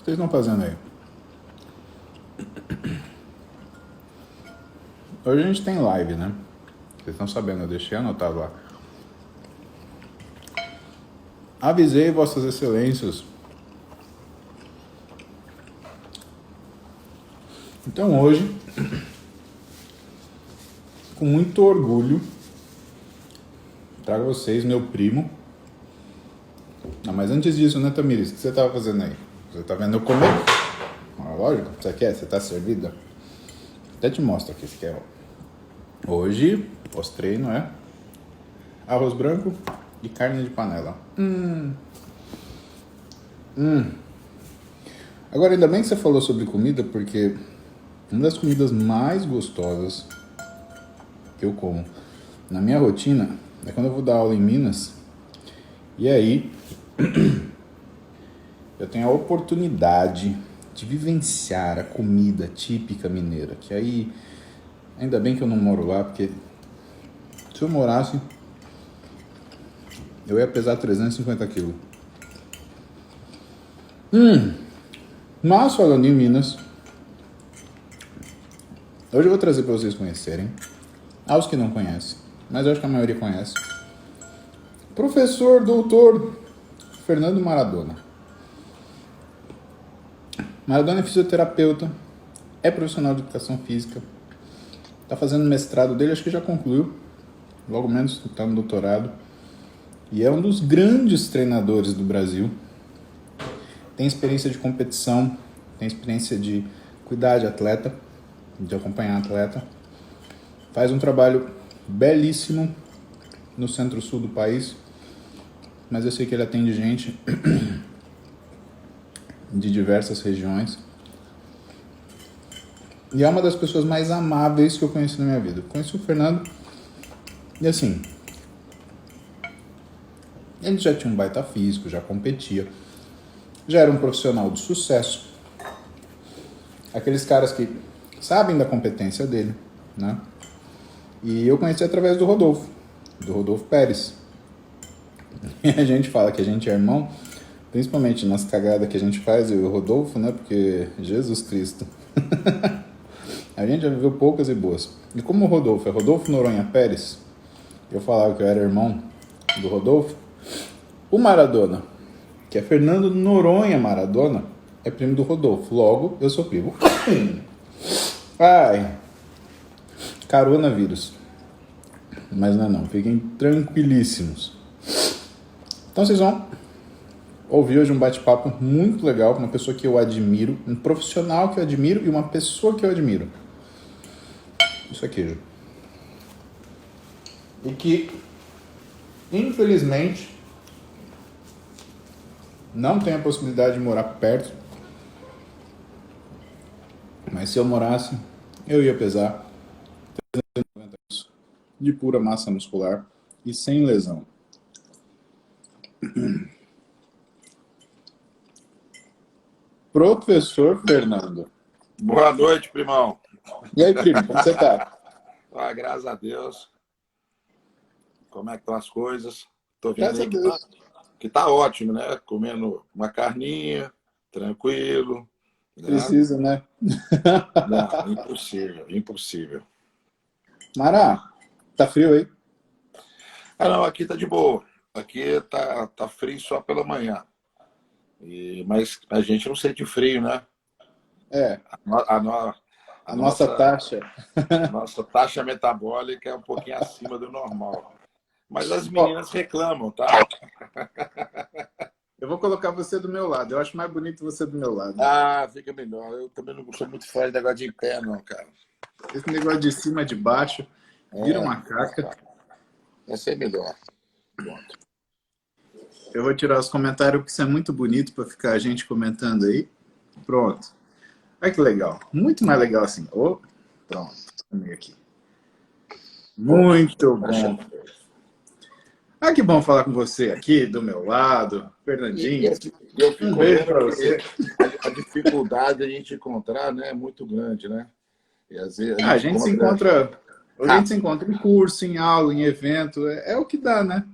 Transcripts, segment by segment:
vocês estão fazendo aí? Hoje a gente tem live, né? Vocês estão sabendo, eu deixei anotado lá. Avisei vossas excelências. Então hoje, com muito orgulho, trago a vocês meu primo. Não, mas antes disso, né, Tamires? O que você estava fazendo aí? Você tá vendo eu comer? Ah, lógico, você quer? Você tá servida? Até te mostro aqui se quer. Hoje, pós-treino é arroz branco e carne de panela. Agora, ainda bem que você falou sobre comida, porque uma das comidas mais gostosas que eu como na minha rotina é quando eu vou dar aula em Minas. E aí, eu tenho a oportunidade de vivenciar a comida típica mineira. Que aí, ainda bem que eu não moro lá, porque se eu morasse, eu ia pesar 350 quilos. Mas falando em Minas, hoje eu vou trazer para vocês conhecerem, aos que não conhecem, mas eu acho que a maioria conhece, professor doutor Fernando Maradona. Maradona é fisioterapeuta, é profissional de educação física, está fazendo mestrado dele, acho que já concluiu, logo menos está no doutorado, e é um dos grandes treinadores do Brasil. Tem experiência de competição, tem experiência de cuidar de atleta, de acompanhar atleta. Faz um trabalho belíssimo no centro-sul do país, mas eu sei que ele atende gente de diversas regiões. E é uma das pessoas mais amáveis que eu conheci na minha vida. Eu conheci o Fernando e assim, ele já tinha um baita físico, já competia, já era um profissional de sucesso. Aqueles caras que sabem da competência dele, né? E eu conheci através do Rodolfo Pérez. E a gente fala que a gente é irmão, principalmente nas cagadas que a gente faz, eu e o Rodolfo, né? Porque Jesus Cristo. A gente já viveu poucas e boas. E como o Rodolfo é Rodolfo Noronha Pérez, eu falava que eu era irmão do Rodolfo, o Maradona, que é Fernando Noronha Maradona, é primo do Rodolfo. Logo, eu sou primo. Ai, coronavírus. Mas não, fiquem tranquilíssimos. Então vocês vão ouvir hoje um bate-papo muito legal com uma pessoa que eu admiro, um profissional que eu admiro e uma pessoa que eu admiro. Isso aqui, Ju. E que, infelizmente, não tem a possibilidade de morar perto. Mas se eu morasse, eu ia pesar 390 quilos de pura massa muscular e sem lesão. Professor Fernando. Boa noite, primão. E aí, primo, como você tá? Ah, graças a Deus. Como é que estão as coisas? Tô vendo Graças a aí Deus. que tá ótimo, né? Comendo uma carninha, tranquilo. Né? Precisa, né? Não, impossível, impossível. Mará, tá frio aí? Ah, não, aqui tá de boa. Aqui tá frio só pela manhã. Mas a gente não sente frio, né? É, A, no- a a nossa taxa. nossa taxa metabólica é um pouquinho acima do normal. Mas as Ó, meninas reclamam, tá? eu vou colocar você do meu lado. Eu acho mais bonito você do meu lado. Ah, fica melhor. Eu também não sou muito fã de negócio de pé, não, cara. Esse negócio de cima, de baixo, vira uma Mas, caca. cara, vai ser melhor. Pronto. Eu vou tirar os comentários, porque isso é muito bonito para ficar a gente comentando aí. Pronto. Olha que legal. Muito mais legal assim. Oh, pronto. Tomei aqui. Muito bom. Ah, que bom falar com você aqui, do meu lado. Fernandinho, Eu fico um beijo para vendo você. que a dificuldade de a gente encontrar, né, é muito grande, né? E às vezes Ah, a gente se encontra... A gente se rápido. encontra em curso, em aula, em evento. É o que dá, né?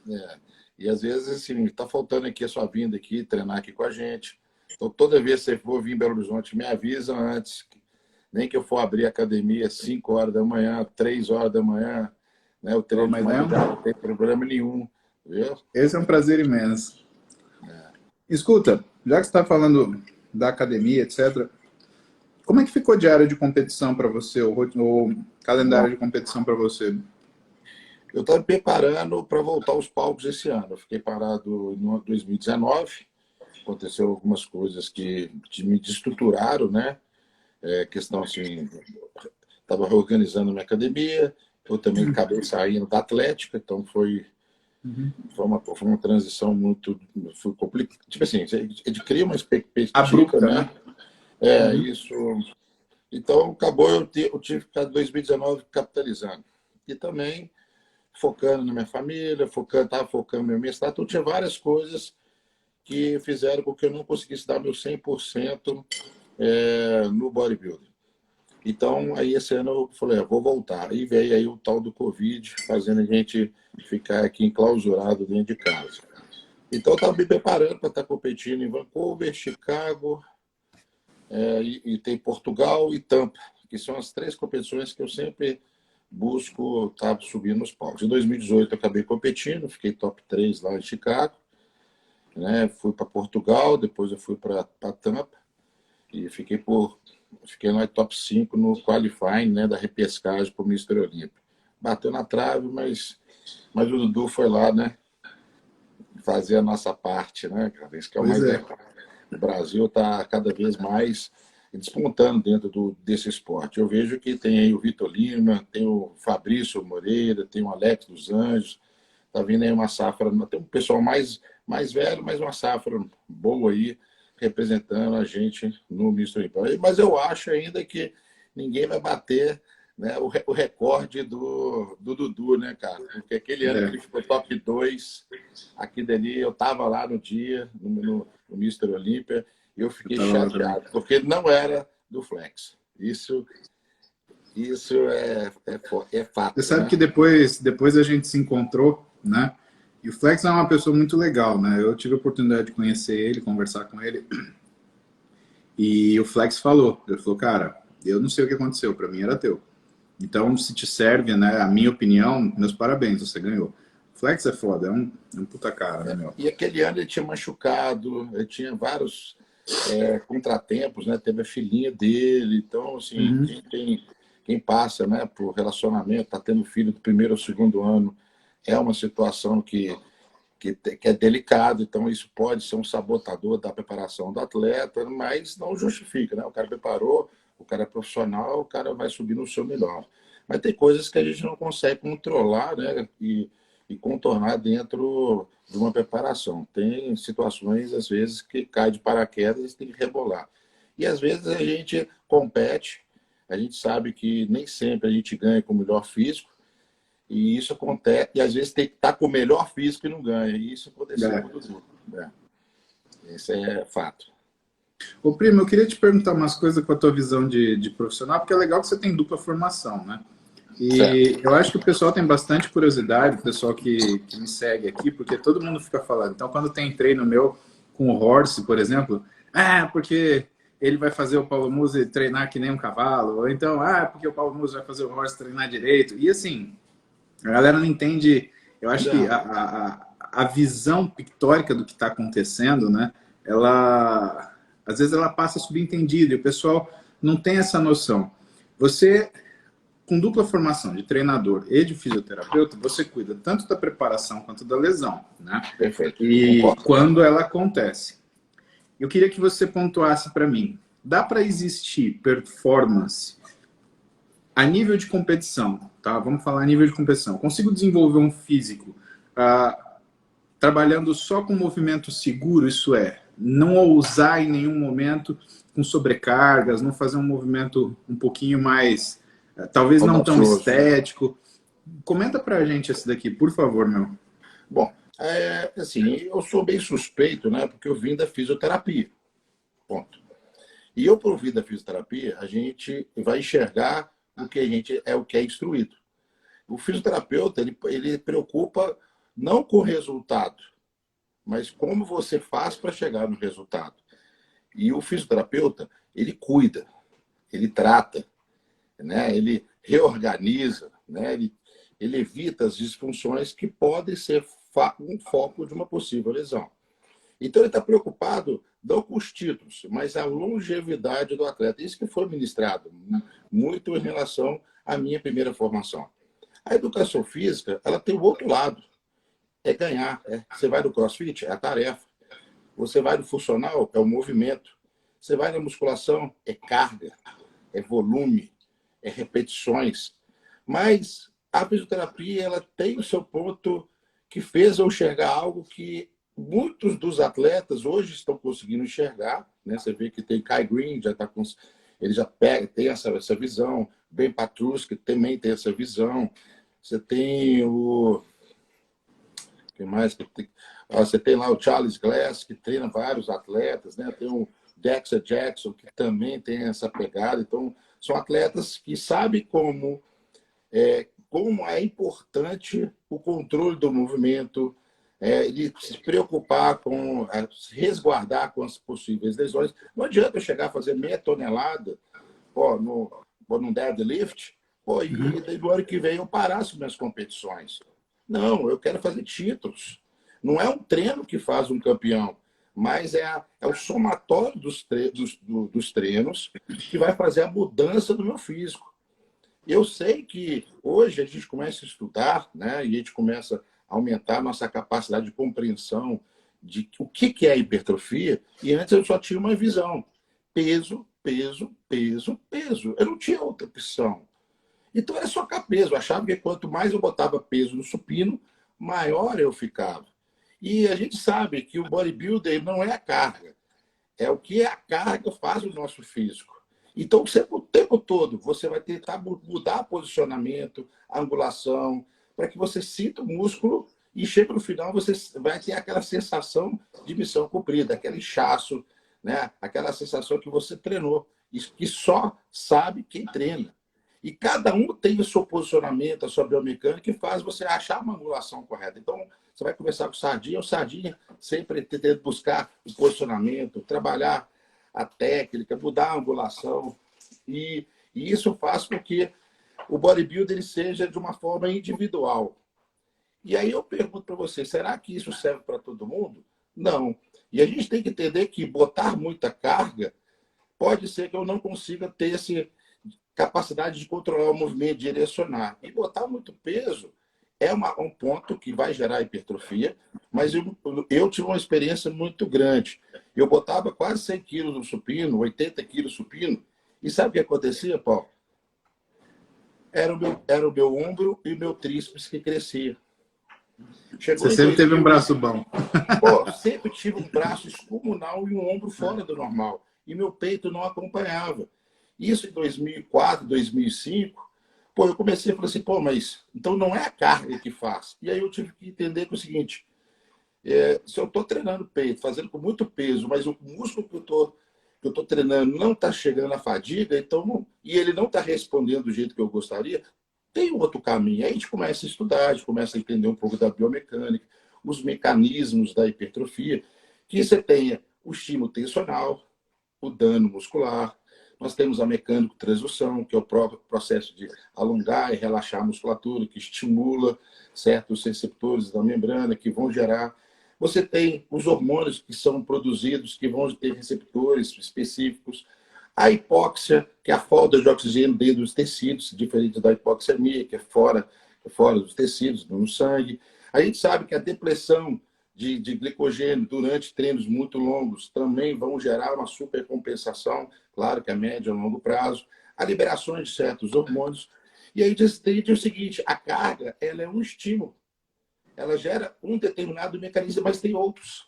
É. E às vezes, assim, tá faltando aqui a sua vinda aqui, treinar aqui com a gente. Então, toda vez que você for vir em Belo Horizonte, me avisa antes. Nem que eu for abrir a academia às 5 horas da manhã, 3 horas da manhã, né? O treino de Mas madrugada não tem problema nenhum, viu? esse é um prazer imenso. Escuta, já que você está falando da academia, etc., como é que ficou a diária de competição para você, o calendário Bom, de competição para você? eu estou me preparando para voltar aos palcos esse ano. Eu fiquei parado em 2019, aconteceu algumas coisas que me destruturaram, né? Questão assim, estava reorganizando minha academia, eu também acabei saindo da Atlética, então Uhum. foi uma transição muito foi complicada. Tipo assim, a gente cria uma expectativa, Abrupta, né? né? Uhum. Isso. Então, acabou eu tive que ficar em 2019 capitalizando. E também focando na minha família, estava focando no meu mestrado. Então, tinha várias coisas que fizeram com que eu não conseguisse dar meu 100% no bodybuilding. Então, aí esse ano eu falei, vou voltar. E veio aí o tal do Covid, fazendo a gente ficar aqui enclausurado dentro de casa. Então, eu estava me preparando para estar competindo em Vancouver, Chicago, e tem Portugal e Tampa, que são as 3 competições que eu sempre busco estar subindo nos palcos. Em 2018 eu acabei competindo, fiquei top 3 lá em Chicago, né? Fui para Portugal, depois eu fui para Tampa e fiquei lá em top 5 no qualifying, né, da repescagem para o Mister Olímpia. Bateu na trave, mas o Dudu foi lá, né, fazer a nossa parte, né, cara? Isso que é o Pois mais é. legal. O Brasil está cada vez mais despontando dentro desse esporte. Eu vejo que tem aí o Vitor Lima, tem o Fabrício Moreira, tem o Alex dos Anjos, tá vindo aí uma safra, tem um pessoal mais velho, mas uma safra boa aí, representando a gente no Mister Olímpia. Mas eu acho ainda que ninguém vai bater, né, o recorde do Dudu, né, cara? Porque aquele ano que É, ele ficou top 2 aqui dali, eu tava lá no dia, no Mister Olímpia, e eu eu fiquei tava lá também. chateado, porque não era do Flex. Isso é Você fato, sabe né? que depois a gente se encontrou, né? E o Flex é uma pessoa muito legal, né? Eu tive a oportunidade de conhecer ele, conversar com ele. E o Flex falou, ele falou, cara, eu não sei o que aconteceu, para mim era teu. Então, se te serve, né, a minha opinião, meus parabéns, você ganhou. O Flex é foda, é um puta cara, né, meu? E aquele ano ele tinha machucado, ele tinha vários contratempos, né? Teve a filhinha dele, então, assim, Uhum. quem passa, né, por relacionamento, tá tendo filho do primeiro ou segundo ano, é uma situação que é delicada, então isso pode ser um sabotador da preparação do atleta, mas não justifica, né? O cara preparou, o cara é profissional, o cara vai subir no seu melhor. Mas tem coisas que a gente não consegue controlar, né? E contornar dentro de uma preparação. Tem situações, às vezes, que cai de paraquedas e tem que rebolar. E às vezes a gente compete, a gente sabe que nem sempre a gente ganha com o melhor físico, e isso acontece, e às vezes tem que estar com o melhor físico e não ganha. E isso aconteceu com É. o Dudu. Né? Esse é fato. Ô, primo, eu queria te perguntar umas coisas com a tua visão de profissional, porque é legal que você tem dupla formação, né? Certo. E eu acho que o pessoal tem bastante curiosidade, o pessoal que me segue aqui, porque todo mundo fica falando. Então, quando tem treino meu com o Horse, por exemplo, porque ele vai fazer o Paulo Musi treinar que nem um cavalo, ou então, porque o Paulo Musi vai fazer o Horse treinar direito. E assim, a galera não entende, eu acho que Não, a visão pictórica do que está acontecendo, né? Ela, às vezes ela passa subentendida e o pessoal não tem essa noção. Você com dupla formação de treinador e de fisioterapeuta, você cuida tanto da preparação quanto da lesão, né? perfeito, E concordo. quando ela acontece. Eu queria que você pontuasse para mim, dá para existir performance a nível de competição, tá? Vamos falar a nível de competição. Consigo desenvolver um físico trabalhando só com movimento seguro, isso é, não ousar em nenhum momento com sobrecargas, não fazer um movimento um pouquinho mais, talvez não tão Audacioso. estético. Comenta pra gente esse daqui, por favor, meu. Bom, assim, eu sou bem suspeito, né? Porque eu vim da fisioterapia. Ponto. E eu, por vir da fisioterapia, a gente vai enxergar o que é instruído. O fisioterapeuta, ele preocupa não com o resultado, mas como você faz para chegar no resultado. E o fisioterapeuta, ele cuida, ele trata, né? Ele reorganiza, né? Ele evita as disfunções que podem ser um foco de uma possível lesão. Então, ele está preocupado não com os títulos, mas a longevidade do atleta. Isso que foi ministrado muito em relação à minha primeira formação. A educação física, ela tem o outro lado, é ganhar. Você vai no CrossFit, é a tarefa. Você vai no funcional, é o movimento. Você vai na musculação, é carga, é volume, é repetições. Mas a fisioterapia, ela tem o seu ponto que fez eu enxergar algo que muitos dos atletas hoje estão conseguindo enxergar, né? Você vê que tem Kai Green, ele já pega, tem essa visão. Ben Patrusky também tem essa visão. Você tem o... que mais? Você tem lá o Charles Glass, que treina vários atletas, né? Tem o Dexter Jackson, que também tem essa pegada. Então, são atletas que sabem como é importante o controle do movimento, ele se preocupar com, se resguardar com as possíveis lesões. Não adianta eu chegar a fazer meia tonelada num deadlift, e daí no ano que vem eu parar as minhas competições. Não, eu quero fazer títulos. Não é um treino que faz um campeão, mas é o somatório dos treinos que vai fazer a mudança do meu físico. Eu sei que hoje a gente começa a estudar, né, e a gente começa a aumentar a nossa capacidade de compreensão de o que é a hipertrofia, e antes eu só tinha uma visão: peso, peso, peso, peso. Eu não tinha outra opção. Então era socar peso. Eu achava que quanto mais eu botava peso no supino, maior eu ficava. E a gente sabe que o bodybuilder não é a carga, é o que a carga faz no nosso físico. Então, o tempo todo, você vai tentar mudar posicionamento, angulação, para que você sinta o músculo e chega no final, você vai ter aquela sensação de missão cumprida, aquele inchaço, né? Aquela sensação que você treinou, que só sabe quem treina. E cada um tem o seu posicionamento, a sua biomecânica, que faz você achar uma angulação correta. Então, você vai conversar com o Sardinha sempre tentando buscar o posicionamento, trabalhar a técnica, mudar a angulação. E isso faz com que o bodybuilder ele seja de uma forma individual. E aí eu pergunto para você, será que isso serve para todo mundo? Não. E a gente tem que entender que botar muita carga pode ser que eu não consiga ter essa capacidade de controlar o movimento, direcionar. E botar muito peso é um ponto que vai gerar hipertrofia, mas eu tive uma experiência muito grande. Eu botava quase 100 quilos no supino, 80 quilos no supino, e sabe o que acontecia, Paulo? Era o meu ombro e o meu tríceps que crescia. Você sempre teve um braço bom. Sempre tive um braço excomunal e um ombro fora do normal. E meu peito não acompanhava. Isso em 2004, 2005, eu comecei a falar assim, mas então não é a carga que faz. E aí eu tive que entender que é o seguinte, se eu estou treinando peito, fazendo com muito peso, mas o músculo que eu estou treinando não está chegando à fadiga, então, e ele não está respondendo do jeito que eu gostaria, tem um outro caminho. Aí a gente começa a estudar, a gente começa a entender um pouco da biomecânica, os mecanismos da hipertrofia, que você tenha o estímulo tensional, o dano muscular. Nós temos a mecânico-transdução, que é o próprio processo de alongar e relaxar a musculatura, que estimula certos receptores da membrana, que vão gerar. Você tem os hormônios que são produzidos, que vão ter receptores específicos. A hipóxia, que é a falta de oxigênio dentro dos tecidos, diferente da hipoxemia, que é fora dos tecidos, no sangue. A gente sabe que a depressão de glicogênio durante treinos muito longos também vão gerar uma supercompensação, claro que a médio e longo prazo, a liberação de certos hormônios. E aí tem o seguinte, a carga ela é um estímulo. Ela gera um determinado mecanismo, mas tem outros.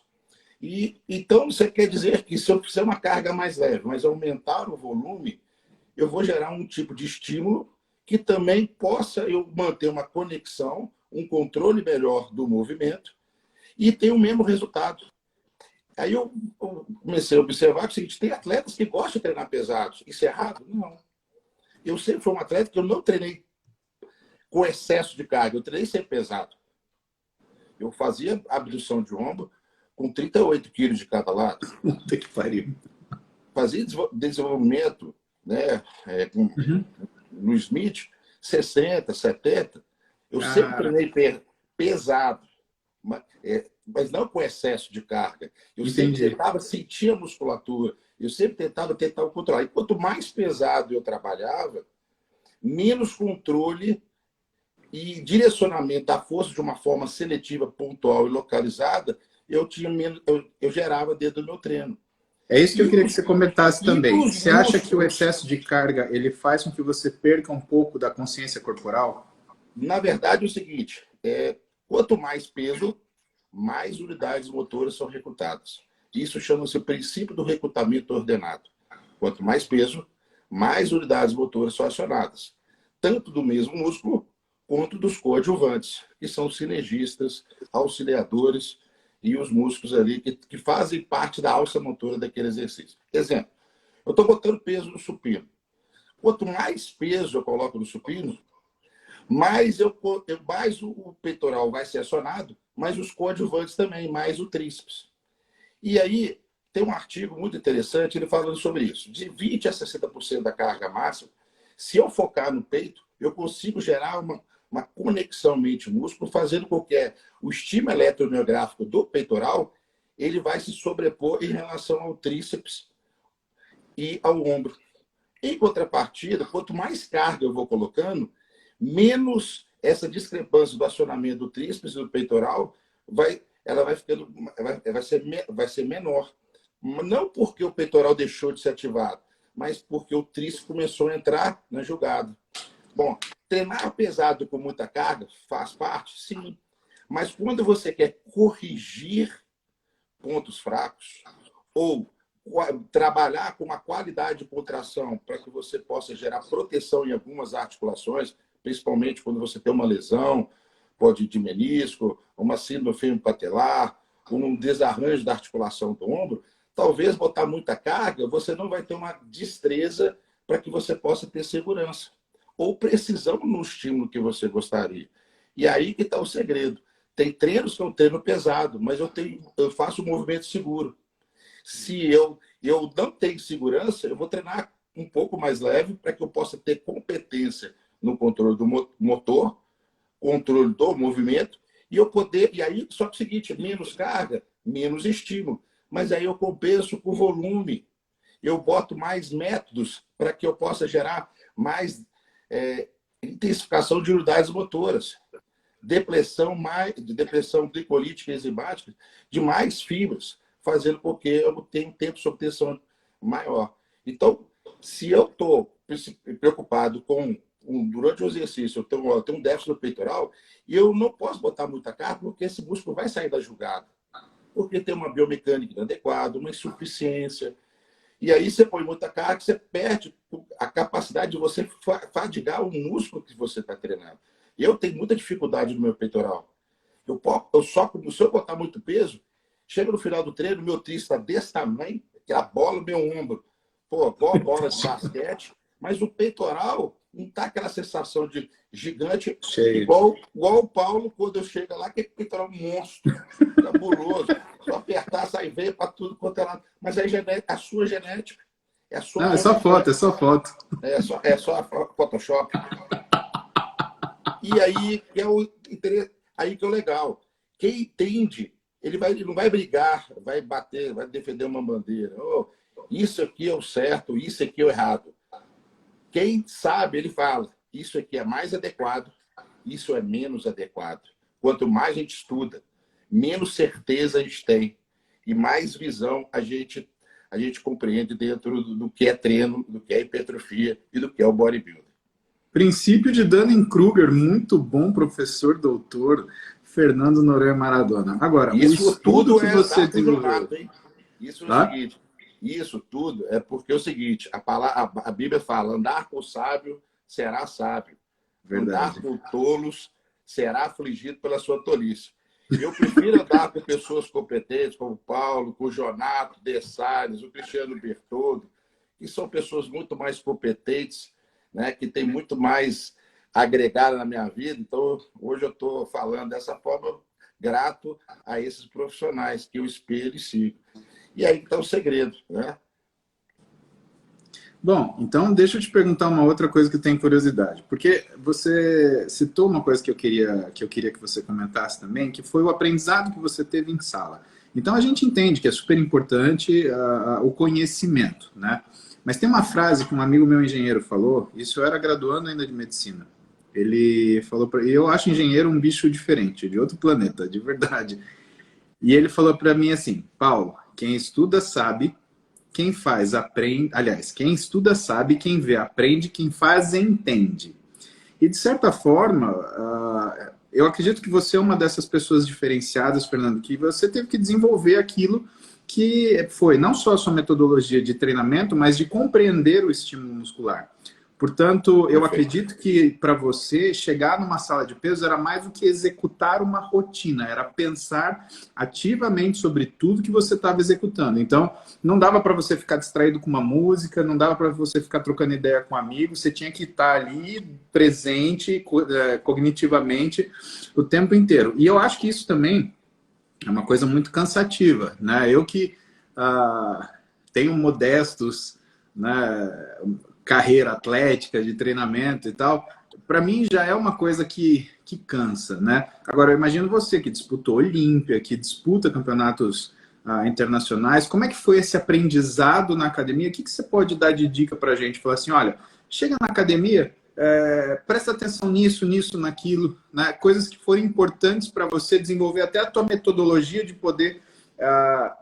E então, você quer dizer que se eu fizer uma carga mais leve, mas aumentar o volume, eu vou gerar um tipo de estímulo que também possa eu manter uma conexão, um controle melhor do movimento e ter o mesmo resultado. Aí eu comecei a observar que é o seguinte, tem atletas que gostam de treinar pesados. Isso é errado? Não. Eu sempre fui um atleta que eu não treinei com excesso de carga, eu treinei sempre pesado. Eu fazia abdução de ombro com 38 quilos de cada lado. Puta que pariu. fazia desenvolvimento, né, no Smith, 60, 70. Eu sempre Cara, treinei pesado, mas não com excesso de carga. Eu sempre entendi. tentava sentir a musculatura, eu sempre tentava tentar o controlar. E quanto mais pesado eu trabalhava, menos controle e direcionamento da força de uma forma seletiva, pontual e localizada, eu tinha menos, eu gerava dentro do meu treino. É isso que eu E queria que os, você comentasse e também. os Você acha que o músculos, excesso de carga ele faz com que você perca um pouco da consciência corporal? na verdade, é o seguinte: quanto mais peso, mais unidades motoras são recrutadas. Isso chama-se o princípio do recrutamento ordenado. Quanto mais peso, mais unidades motoras são acionadas, tanto do mesmo músculo quanto dos coadjuvantes, que são sinergistas, auxiliadores e os músculos ali que fazem parte da alça motora daquele exercício. Exemplo, eu estou botando peso no supino. Quanto mais peso eu coloco no supino, mais o peitoral vai ser acionado, mais os coadjuvantes também, mais o tríceps. E aí, tem um artigo muito interessante, ele falando sobre isso. De 20% a 60% da carga máxima, se eu focar no peito, eu consigo gerar uma conexão mente-músculo, fazendo com que o estímulo eletromiográfico do peitoral ele vai se sobrepor em relação ao tríceps e ao ombro. Em contrapartida, quanto mais carga eu vou colocando, menos essa discrepância do acionamento do tríceps e do peitoral ela vai ficando, vai ser menor. Não porque o peitoral deixou de ser ativado, mas porque o tríceps começou a entrar na jogada. Bom, treinar pesado com muita carga faz parte, sim. Mas quando você quer corrigir pontos fracos ou trabalhar com uma qualidade de contração para que você possa gerar proteção em algumas articulações, principalmente quando você tem uma lesão, pode ir de menisco, uma síndrome fêmur-patelar, um desarranjo da articulação do ombro, talvez botar muita carga, você não vai ter uma destreza para que você possa ter segurança ou precisão no estímulo que você gostaria. E aí que está o segredo. Tem treinos que eu treino pesado, mas eu faço um movimento seguro. Se eu não tenho segurança, eu vou treinar um pouco mais leve para que eu possa ter competência no controle do motor, controle do movimento, e eu poder. E aí, só que é o seguinte: menos carga, menos estímulo. Mas aí eu compenso com volume. Eu boto mais métodos para que eu possa gerar mais intensificação de unidades motoras. Depressão glicolítica e enzimática de mais fibras, fazendo com que eu tenha um tempo de obtenção maior. Então, se eu estou preocupado durante o exercício, eu tenho um déficit no peitoral, e eu não posso botar muita carga, porque esse músculo vai sair da jugada. Porque tem uma biomecânica inadequada, uma insuficiência. E aí você põe muita carga, você perde a capacidade de você fadigar o músculo que você está treinando. Eu tenho muita dificuldade no meu peitoral. Se eu botar muito peso, chega no final do treino, meu tríceps está desse tamanho, que a bola no meu ombro. Pô, igual a bola de basquete, mas o peitoral não tá aquela sensação de gigante, Cheio. igual o Paulo, quando eu chego lá, que é peitoral monstro, cabuloso. Só apertar, sai veio para tudo quanto é lado. Mas é a sua genética, é a sua Não, é só foto, é condição, só foto. é só Photoshop. E aí que é o legal. Quem entende, ele não vai brigar, vai bater, vai defender uma bandeira. Oh, isso aqui é o certo, isso aqui é o errado. Quem sabe, ele fala, isso aqui é mais adequado, isso é menos adequado. Quanto mais a gente estuda, menos certeza a gente tem e mais visão a gente compreende dentro do que é treino, do que é hipertrofia e do que é o bodybuilding. Princípio de Dunning-Kruger, muito bom, professor doutor Fernando Noronha Maradona. Agora, o Isso estudo tudo que é você exato desenvolveu, nato, hein? Isso é o tá? seguinte, isso tudo é porque é o seguinte, a Bíblia fala, andar com o sábio será sábio, andar Verdade. com tolos será afligido pela sua tolice. Eu prefiro andar com pessoas competentes, como o Paulo, com o Jonato, De Salles, o Cristiano Bertoldo, que são pessoas muito mais competentes, né, que têm muito mais agregado na minha vida. Então, hoje eu estou falando dessa forma, grato a esses profissionais que eu espelho e sigo. E aí está o segredo, né? Bom, então deixa eu te perguntar uma outra coisa que eu tenho curiosidade. Porque você citou uma coisa que eu queria que você comentasse também, que foi o aprendizado que você teve em sala. Então a gente entende que é super importante o conhecimento, né? Mas tem uma frase que um amigo meu engenheiro falou, isso eu era graduando ainda de medicina. Ele falou para, e eu acho engenheiro um bicho diferente, de outro planeta, de verdade. E ele falou para mim assim, Paulo, quem estuda sabe, quem faz aprende. Aliás, quem estuda sabe, quem vê aprende, quem faz entende. E de certa forma, eu acredito que você é uma dessas pessoas diferenciadas, Fernando, que você teve que desenvolver aquilo que foi não só a sua metodologia de treinamento, mas de compreender o estímulo muscular. Portanto, eu Perfeito. acredito que para você chegar numa sala de peso era mais do que executar uma rotina, era pensar ativamente sobre tudo que você estava executando. Então, não dava para você ficar distraído com uma música, não dava para você ficar trocando ideia com amigos, você tinha que estar ali presente cognitivamente o tempo inteiro. E eu acho que isso também é uma coisa muito cansativa, né? Eu que tenho modestos, né, carreira atlética, de treinamento e tal, para mim já é uma coisa que cansa, né? Agora, eu imagino você que disputou Olímpia, que disputa campeonatos internacionais, como é que foi esse aprendizado na academia? O que você pode dar de dica para a gente? Falar assim, olha, chega na academia, presta atenção nisso, nisso, naquilo, né? Coisas que forem importantes para você desenvolver até a tua metodologia de poder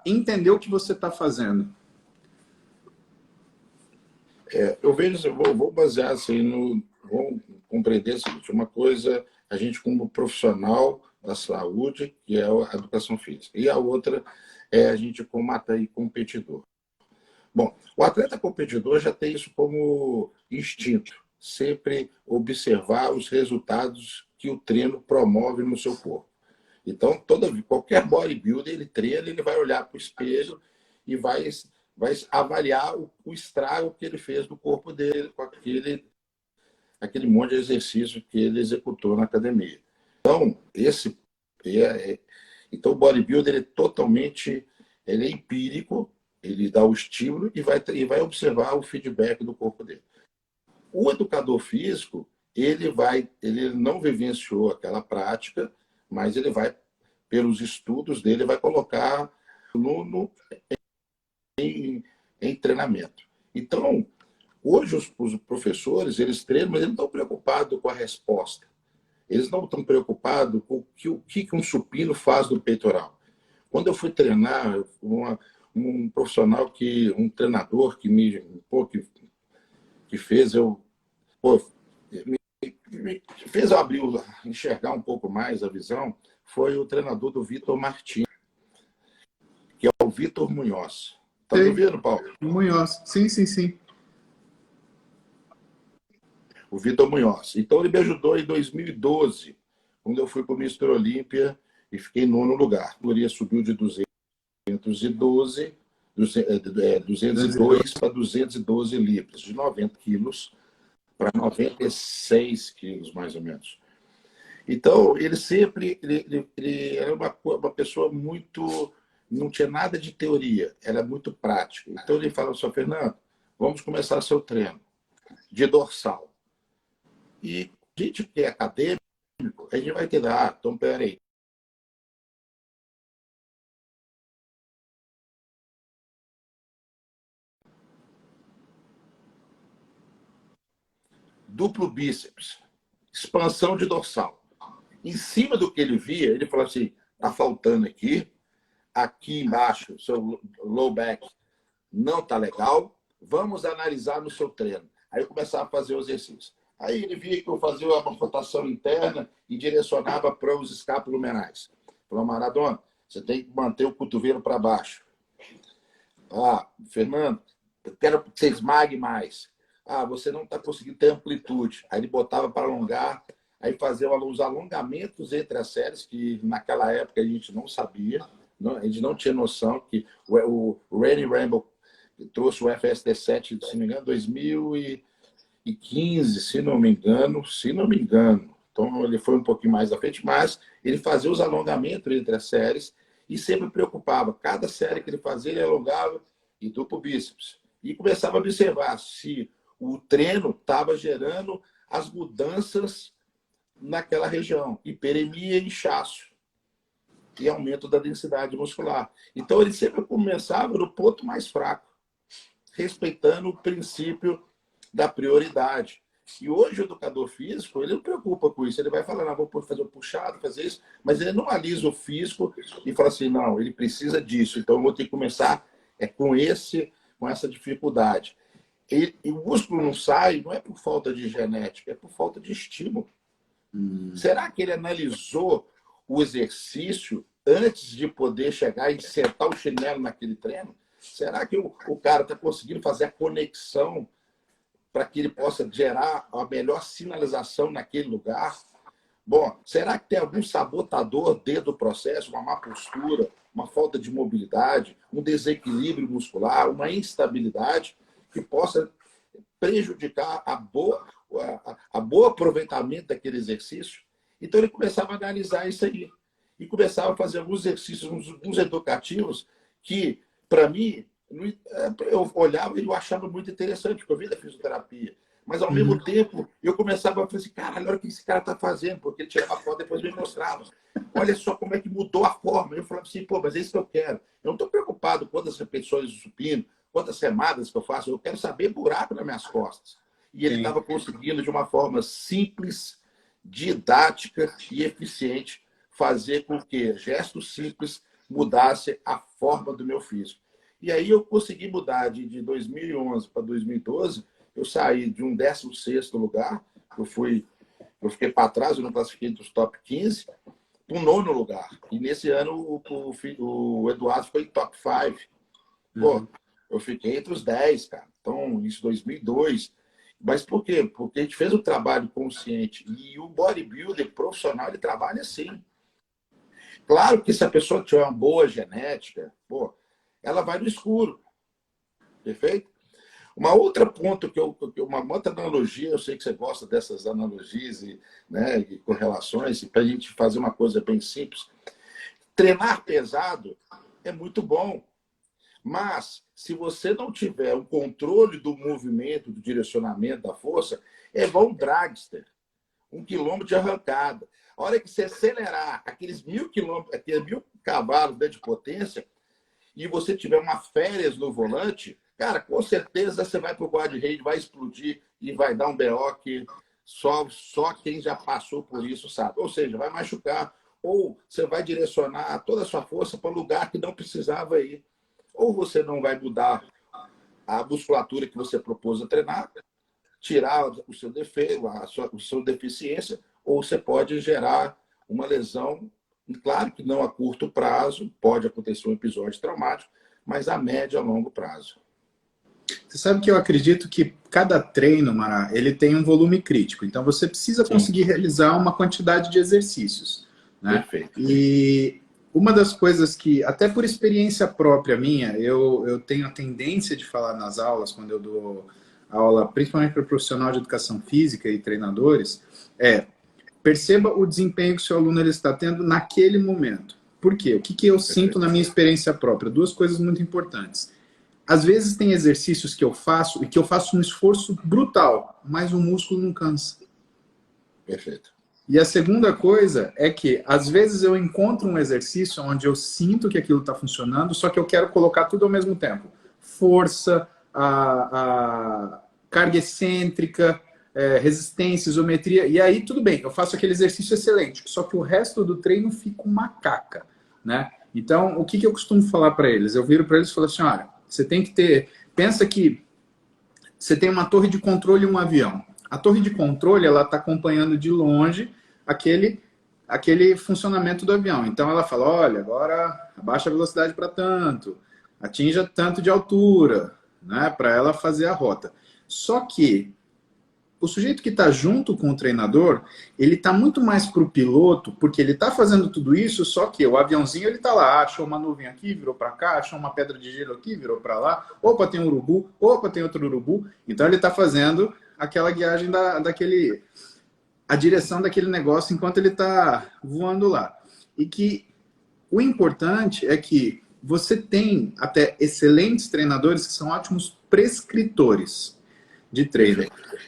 entender o que você está fazendo. Eu vejo, assim, vou basear assim, vou compreender o seguinte, uma coisa, a gente como profissional da saúde, que é a educação física, e a outra é a gente como atleta e competidor. Bom, o atleta competidor já tem isso como instinto, sempre observar os resultados que o treino promove no seu corpo. Então, qualquer bodybuilder, ele treina, ele vai olhar para o espelho e vai avaliar o estrago que ele fez no corpo dele com aquele monte de exercício que ele executou na academia. Então, então o bodybuilder ele é empírico, ele dá o estímulo e vai observar o feedback do corpo dele. O educador físico, ele não vivenciou aquela prática, mas ele vai, pelos estudos dele, vai colocar em treinamento. Então, hoje os professores, eles treinam, mas eles não estão preocupados com a resposta. Eles não estão preocupados com o que um supino faz no peitoral. Quando eu fui treinar, um profissional, um treinador que fez me fez eu enxergar um pouco mais a visão, foi o treinador do Vitor Martins, que é o Vitor Munhoz. Tá me Sei, ouvindo, Paulo? Munhoz. Sim, sim, sim. O Vitor Munhoz. Então, ele me ajudou em 2012, quando eu fui para o Mister Olímpia e fiquei em nono lugar. A categoria subiu de 202 para 212 libras, de 90 quilos para 96 quilos, mais ou menos. Então, ele era uma pessoa muito... Não tinha nada de teoria, era muito prático. Então, ele falou assim, Fernando, vamos começar seu treino de dorsal. E a gente que é acadêmico, a gente vai ter, então, peraí. Duplo bíceps, expansão de dorsal. Em cima do que ele via, ele falou assim, tá faltando aqui embaixo, seu low back não tá legal, vamos analisar no seu treino. Aí eu começava a fazer o exercício. Aí ele via que eu fazia uma rotação interna e direcionava para os escapulomerais. Falou, Maradona, você tem que manter o cotovelo para baixo. Fernando, eu quero que você esmague mais. Você não está conseguindo ter amplitude. Aí ele botava para alongar, aí fazia os alongamentos entre as séries, que naquela época a gente não sabia, a gente não tinha noção que o Randy Rambo trouxe o FST7, se não me engano, 2015, se não me engano. Então ele foi um pouquinho mais à frente, mas ele fazia os alongamentos entre as séries e sempre preocupava. Cada série que ele fazia, ele alongava e duplo bíceps. e começava a observar se o treino estava gerando as mudanças naquela região, hiperemia e inchaço, e aumento da densidade muscular. Então, ele sempre começava no ponto mais fraco, respeitando o princípio da prioridade. E hoje o educador físico, ele não preocupa com isso. Ele vai falar, não, vou fazer um puxado, fazer isso, mas ele não analisa o físico e fala assim, não, ele precisa disso, então eu vou ter que começar com essa dificuldade. E o músculo não sai, não é por falta de genética, é por falta de estímulo. Será que ele analisou o exercício antes de poder chegar e sentar o chinelo naquele treino? Será que o cara está conseguindo fazer a conexão para que ele possa gerar a melhor sinalização naquele lugar? Bom, será que tem algum sabotador dentro do processo, uma má postura, uma falta de mobilidade, um desequilíbrio muscular, uma instabilidade que possa prejudicar a boa aproveitamento daquele exercício? Então ele começava a analisar isso aí e começava a fazer alguns exercícios, uns educativos que, para mim, eu olhava e eu achava muito interessante, porque eu vi da fisioterapia. Mas, ao mesmo tempo, eu começava a falar assim, caralho, olha o que esse cara está fazendo, porque ele tirava a foto e depois me mostrava. Olha só como é que mudou a forma. Eu falava assim, pô, mas é isso que eu quero. Eu não estou preocupado com quantas repetições do supino, quantas remadas que eu faço, eu quero saber buraco nas minhas costas. E ele estava conseguindo, de uma forma simples, didática e eficiente, fazer com que gestos simples mudassem a forma do meu físico. E aí eu consegui mudar de 2011 para 2012, eu saí de um 16º lugar, eu fiquei para trás, eu não classifiquei dos top 15, para um 9º lugar. E nesse ano o Eduardo ficou em top 5. Pô, eu fiquei entre os 10, cara. Então, isso em 2002. Mas por quê? Porque a gente fez um trabalho consciente. E o bodybuilder profissional, ele trabalha assim. Claro que se a pessoa tiver uma boa genética, pô, ela vai no escuro. Perfeito? Uma outra ponto uma outra analogia, eu sei que você gosta dessas analogias e correlações, para a gente fazer uma coisa bem simples. Treinar pesado é muito bom, mas se você não tiver o controle do movimento, do direcionamento da força, é igual um dragster, 1 quilômetro de arrancada. A hora que você acelerar aqueles 1.000 cavalos de potência e você tiver uma férias no volante, cara, com certeza você vai para o guarda-reio, vai explodir e vai dar um BO que só quem já passou por isso sabe. Ou seja, vai machucar. Ou você vai direcionar toda a sua força para um lugar que não precisava ir. Ou você não vai mudar a musculatura que você propôs a treinar, tirar o seu defeito, a sua deficiência, ou você pode gerar uma lesão. Claro que não a curto prazo, pode acontecer um episódio traumático, mas a médio e a longo prazo. Você sabe que eu acredito que cada treino, Mará, ele tem um volume crítico. Então, você precisa conseguir realizar uma quantidade de exercícios. Né? Perfeito. E uma das coisas que, até por experiência própria minha, eu tenho a tendência de falar nas aulas, quando eu dou aula, principalmente para profissional de educação física e treinadores, perceba o desempenho que o seu aluno ele está tendo naquele momento. Por quê? O que eu sinto na minha experiência própria? Duas coisas muito importantes. Às vezes tem exercícios que eu faço e que eu faço um esforço brutal, mas o músculo não cansa. Perfeito. E a segunda coisa é que, às vezes, eu encontro um exercício onde eu sinto que aquilo está funcionando, só que eu quero colocar tudo ao mesmo tempo. Força, a carga excêntrica, resistência, isometria. E aí, tudo bem, eu faço aquele exercício excelente, só que o resto do treino fica uma caca. Né? Então, o que eu costumo falar para eles? Eu viro para eles e falo assim, olha, você tem que ter... Pensa que você tem uma torre de controle e um avião. A torre de controle, ela está acompanhando de longe aquele funcionamento do avião. Então, ela fala, olha, agora abaixa a velocidade para tanto, atinja tanto de altura, né, para ela fazer a rota. Só que o sujeito que está junto com o treinador, ele está muito mais para o piloto, porque ele está fazendo tudo isso, só que o aviãozinho ele está lá, achou uma nuvem aqui, virou para cá, achou uma pedra de gelo aqui, virou para lá, opa, tem um urubu, opa, tem outro urubu. Então ele está fazendo aquela guiagem a direção daquele negócio enquanto ele está voando lá. E que o importante é que você tem até excelentes treinadores que são ótimos prescritores de treino.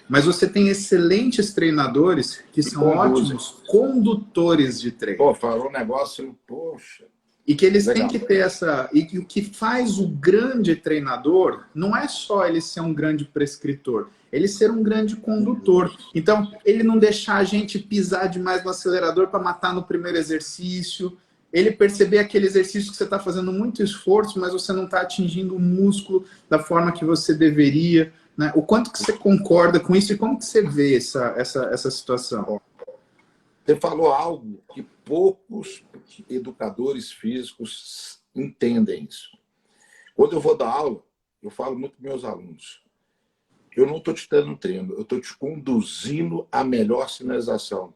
Mas você tem excelentes treinadores que são ótimos condutores de treino. Pô, falou um negócio, poxa. E que eles têm que ter essa... E que o que faz o grande treinador não é só ele ser um grande prescritor, ele ser um grande condutor. Então, ele não deixar a gente pisar demais no acelerador para matar no primeiro exercício, ele perceber aquele exercício que você está fazendo muito esforço, mas você não está atingindo o músculo da forma que você deveria. Né? O quanto que você concorda com isso e como que você vê essa situação? Você falou algo que poucos educadores físicos entendem isso. Quando eu vou dar aula, eu falo muito para meus alunos. Eu não estou te dando um treino, eu estou te conduzindo à melhor sinalização,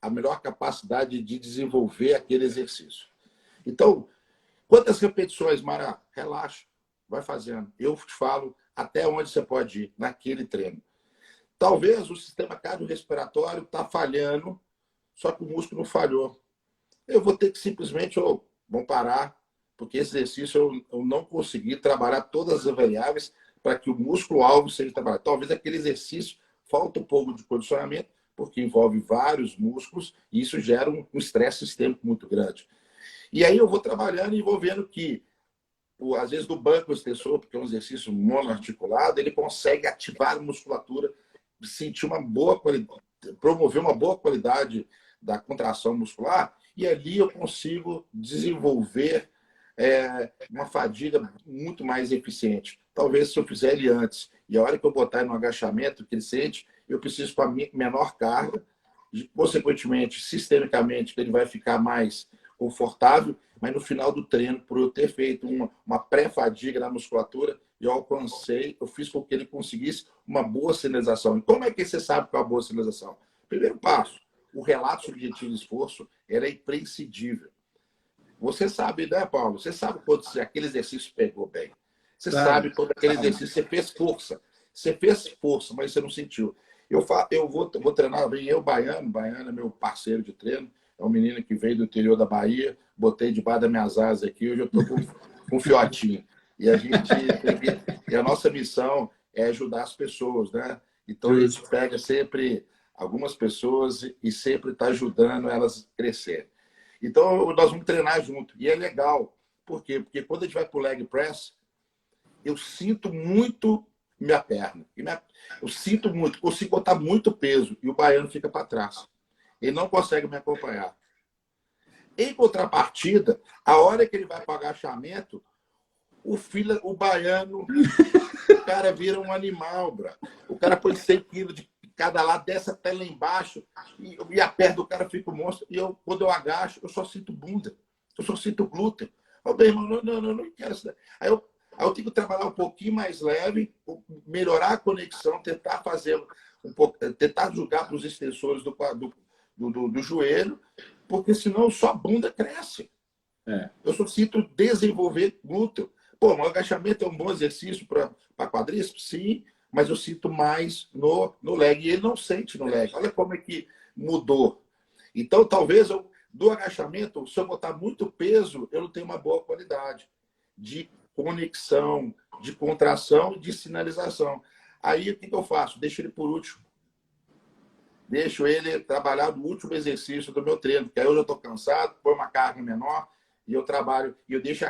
a melhor capacidade de desenvolver aquele exercício. Então, quantas repetições, Mara? Relaxa, vai fazendo. Eu te falo até onde você pode ir naquele treino. Talvez o sistema cardiorrespiratório está falhando, só que o músculo não falhou. Eu vou ter que simplesmente, vamos parar, porque esse exercício eu não consegui trabalhar todas as variáveis para que o músculo-alvo seja trabalhado. Talvez aquele exercício falta um pouco de condicionamento, porque envolve vários músculos e isso gera um estresse sistêmico muito grande. E aí eu vou trabalhando e vou vendo que, às vezes, do banco extensor, porque é um exercício monoarticulado, ele consegue ativar a musculatura, sentir uma boa qualidade, promover uma boa qualidade da contração muscular, e ali eu consigo desenvolver uma fadiga muito mais eficiente. Talvez se eu fizer ele antes, e a hora que eu botar ele no agachamento que ele sente, eu preciso com a menor carga, consequentemente, sistemicamente, ele vai ficar mais confortável, mas no final do treino, por eu ter feito uma pré-fadiga na musculatura, eu fiz com que ele conseguisse uma boa sinalização. E como é que você sabe qual é a boa sinalização? Primeiro passo, o relato subjetivo de esforço é imprescindível. Você sabe, né, Paulo? Você sabe quando aquele exercício pegou bem. Você sabe quando aquele exercício você fez força. Você fez força, mas você não sentiu. Eu vou treinar, vem eu, Baiano é meu parceiro de treino, é um menino que veio do interior da Bahia, botei debaixo das minhas asas aqui, hoje eu estou com um fiotinho. E a nossa missão é ajudar as pessoas, né? Então a gente pega sempre algumas pessoas e sempre está ajudando elas a crescerem. Então nós vamos treinar junto. E é legal. Por quê? Porque quando a gente vai para o leg press, eu sinto muito minha perna. Eu sinto muito, consigo botar muito peso e o baiano fica para trás. Ele não consegue me acompanhar. Em contrapartida, a hora que ele vai para o agachamento, o baiano, o cara vira um animal, bro. O cara põe 100 quilos de cada lado, desce até lá embaixo, e a perna do cara fica um monstro. E quando eu agacho, eu só sinto bunda, eu só sinto glúteo. Eu, meu irmão, não quero isso. Aí eu tenho que trabalhar um pouquinho mais leve, melhorar a conexão, tentar fazer um pouco, tentar jogar para os extensores do joelho, porque senão só a bunda cresce. Eu só sinto desenvolver glúteo. Pô, o agachamento é um bom exercício para quadríceps? Sim, mas eu sinto mais no leg. E ele não sente no leg. Olha como é que mudou. Então, talvez do agachamento, se eu botar muito peso, eu não tenho uma boa qualidade de conexão, de contração e de sinalização. Aí, o que eu faço? Deixo ele por último. Deixo ele trabalhar no último exercício do meu treino, porque aí eu já estou cansado, põe uma carga menor, e eu trabalho, e eu deixo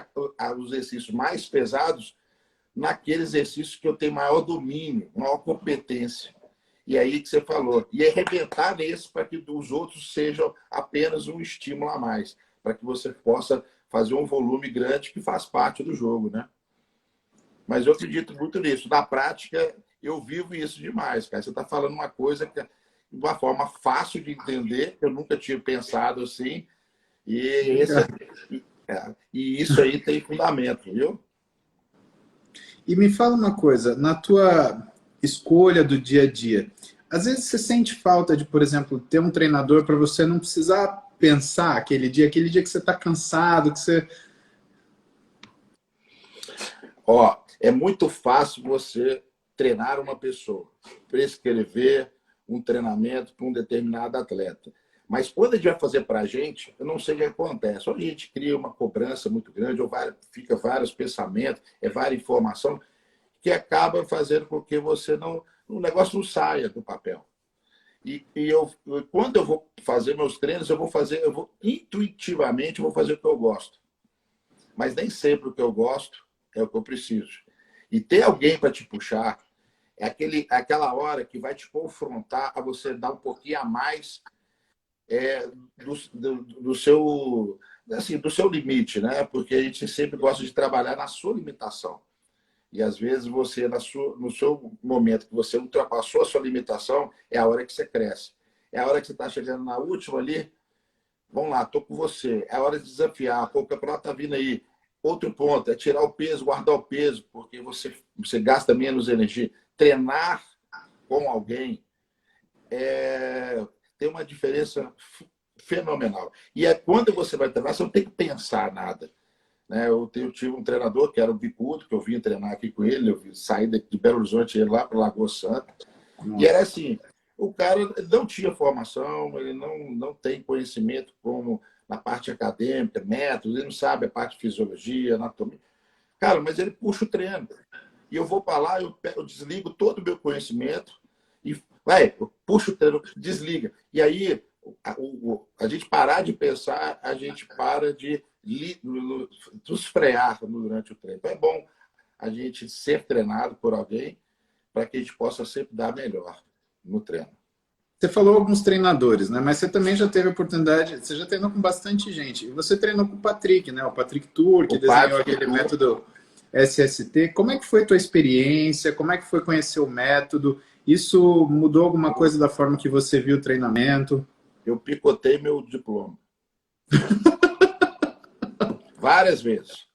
os exercícios mais pesados naquele exercício que eu tenho maior domínio, maior competência. E aí que você falou. E arrebentar nesse para que os outros sejam apenas um estímulo a mais, para que você possa fazer um volume grande que faz parte do jogo, né? Mas eu acredito muito nisso. Na prática, eu vivo isso demais, cara. Você está falando uma coisa que de uma forma fácil de entender, eu nunca tinha pensado assim, e isso aí tem fundamento, viu? E me fala uma coisa, na tua escolha do dia a dia, às vezes você sente falta de, por exemplo, ter um treinador para você não precisar pensar aquele dia que você está cansado, que você... É muito fácil você treinar uma pessoa, prescrever um treinamento para um determinado atleta. Mas quando a gente vai fazer para a gente, eu não sei o que acontece. Ou a gente cria uma cobrança muito grande, ou fica vários pensamentos, várias informação, que acaba fazendo com que você não, o negócio não saia do papel. Quando eu vou fazer meus treinos, eu vou intuitivamente, eu vou fazer o que eu gosto. Mas nem sempre o que eu gosto é o que eu preciso. E ter alguém para te puxar é aquela hora que vai te confrontar a você dar um pouquinho a mais do seu, assim, do seu limite, né? Porque a gente sempre gosta de trabalhar na sua limitação. E às vezes você, no seu momento que você ultrapassou a sua limitação, é a hora que você cresce. É a hora que você está chegando na última ali. Vamos lá, estou com você. É a hora de desafiar. Pô, o campeonato está vindo aí. Outro ponto é tirar o peso, guardar o peso, porque você gasta menos energia. Treinar com alguém tem uma diferença fenomenal. E é quando você vai treinar, você não tem que pensar nada. Né? Eu tive um treinador que era o Bicudo, que eu vim treinar aqui com ele, eu saí de Belo Horizonte e ia lá para Lagoa Santa. Nossa. E era assim, o cara não tinha formação, ele não tem conhecimento como na parte acadêmica, métodos, ele não sabe a parte de fisiologia, anatomia. Cara, mas ele puxa o treino. E eu vou para lá, eu desligo todo o meu conhecimento e eu puxo o treino, desliga. E aí, a gente parar de pensar, a gente para de nos frear durante o treino. Então é bom a gente ser treinado por alguém para que a gente possa sempre dar melhor no treino. Você falou alguns treinadores, né? Mas você também já teve a oportunidade, você já treinou com bastante gente. E você treinou com o Patrick, né? O Patrick Tuor, que desenhou aquele método SST. Como é que foi a tua experiência? Como é que foi conhecer o método? Isso mudou alguma coisa da forma que você viu o treinamento? Eu picotei meu diploma. Várias vezes.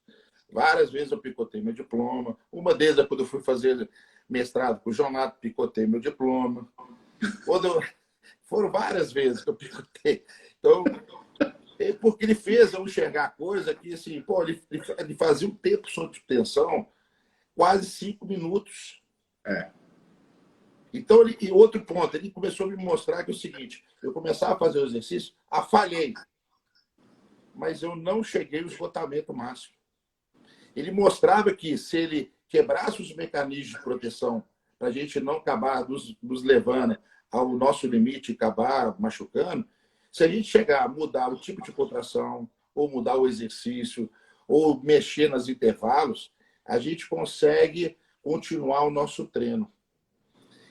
Várias vezes eu picotei meu diploma. Uma deles é quando eu fui fazer mestrado com o Jonato, picotei meu diploma. Foram várias vezes que eu picotei. Então, porque ele fez eu enxergar coisa que, assim, pô, ele fazia um tempo sob tensão, quase 5 minutos. Então, e outro ponto, ele começou a me mostrar que é o seguinte, eu começava a fazer o exercício, falhei, mas eu não cheguei ao esgotamento máximo. Ele mostrava que se ele quebrasse os mecanismos de proteção para a gente não acabar nos levando ao nosso limite e acabar machucando, se a gente chegar a mudar o tipo de contração, ou mudar o exercício, ou mexer nos intervalos, a gente consegue continuar o nosso treino.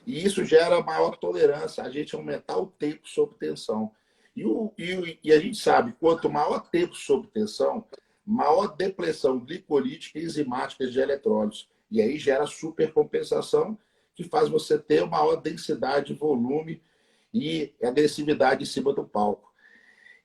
E isso gera maior tolerância, a gente aumentar o tempo sob tensão. E a gente sabe, quanto maior tempo sob tensão, maior depressão glicolítica e enzimática de eletrólitos. E aí gera supercompensação, que faz você ter maior densidade, volume e agressividade em cima do palco.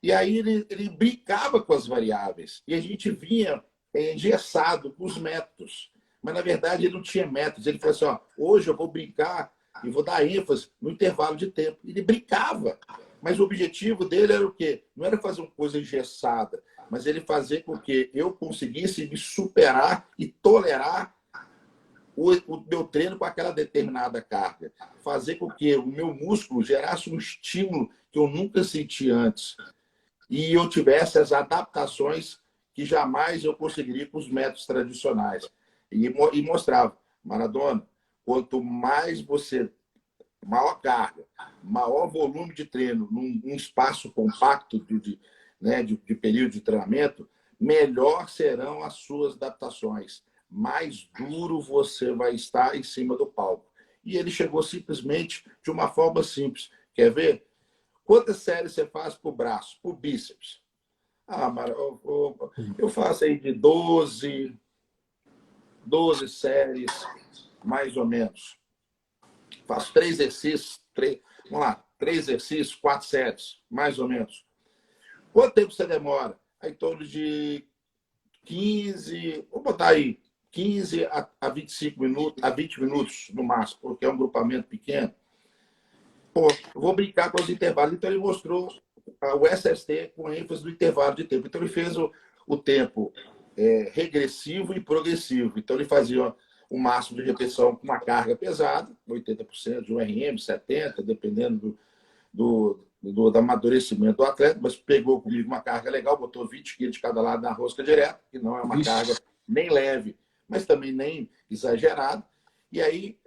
E aí ele brincava com as variáveis. E a gente vinha engessado com os métodos. Mas, na verdade, ele não tinha métodos. Ele falou assim, hoje eu vou brincar e vou dar ênfase no intervalo de tempo. Ele brincava. Mas o objetivo dele era o quê? Não era fazer uma coisa engessada, mas ele fazer com que eu conseguisse me superar e tolerar o meu treino com aquela determinada carga. Fazer com que o meu músculo gerasse um estímulo que eu nunca senti antes. E eu tivesse as adaptações que jamais eu conseguiria com os métodos tradicionais. E mostrava, Maradona, quanto mais maior carga, maior volume de treino num espaço compacto de período de treinamento, melhor serão as suas adaptações. Mais duro você vai estar em cima do palco. E ele chegou simplesmente de uma forma simples. Quer ver? Quantas séries você faz para o braço, para o bíceps? Eu faço aí de 12 séries, mais ou menos. Faço 3 exercícios, vamos lá, 3 exercícios, 4 séries, mais ou menos. Quanto tempo você demora? Em torno de 15, vou botar aí, 15 a 25 minutos, a 20 minutos no máximo, porque é um grupamento pequeno. Pô, eu vou brincar com os intervalos. Então, ele mostrou o SST com ênfase no intervalo de tempo. Então, ele fez o tempo regressivo e progressivo. Então, ele fazia o máximo de repetição com uma carga pesada, 80% de um RM, 70%, dependendo do amadurecimento do atleta, mas pegou comigo uma carga legal, botou 20 quilos de cada lado na rosca direto, que não é uma Vixe. carga nem leve, mas também nem exagerada. E aí,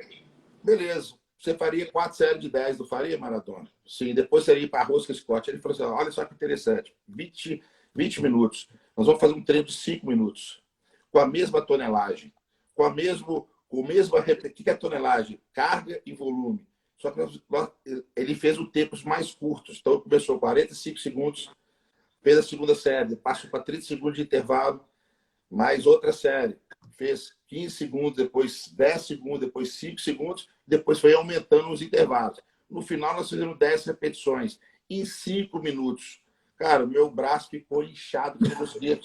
beleza. Você faria 4 séries de 10, não faria, Maratona? Sim, depois você ia para a rosca Scott. Ele falou assim, olha só que interessante, 20 minutos. Nós vamos fazer um treino de 5 minutos, com a mesma tonelagem, com a mesma... O que é tonelagem? Carga e volume. Só que ele fez os tempos mais curtos. Então, começou 45 segundos, fez a segunda série, passou para 30 segundos de intervalo, mais outra série. Fez 15 segundos, depois 10 segundos, depois 5 segundos, depois foi aumentando os intervalos. No final, nós fizemos 10 repetições em 5 minutos. Cara, o meu braço ficou inchado, que eu não conseguia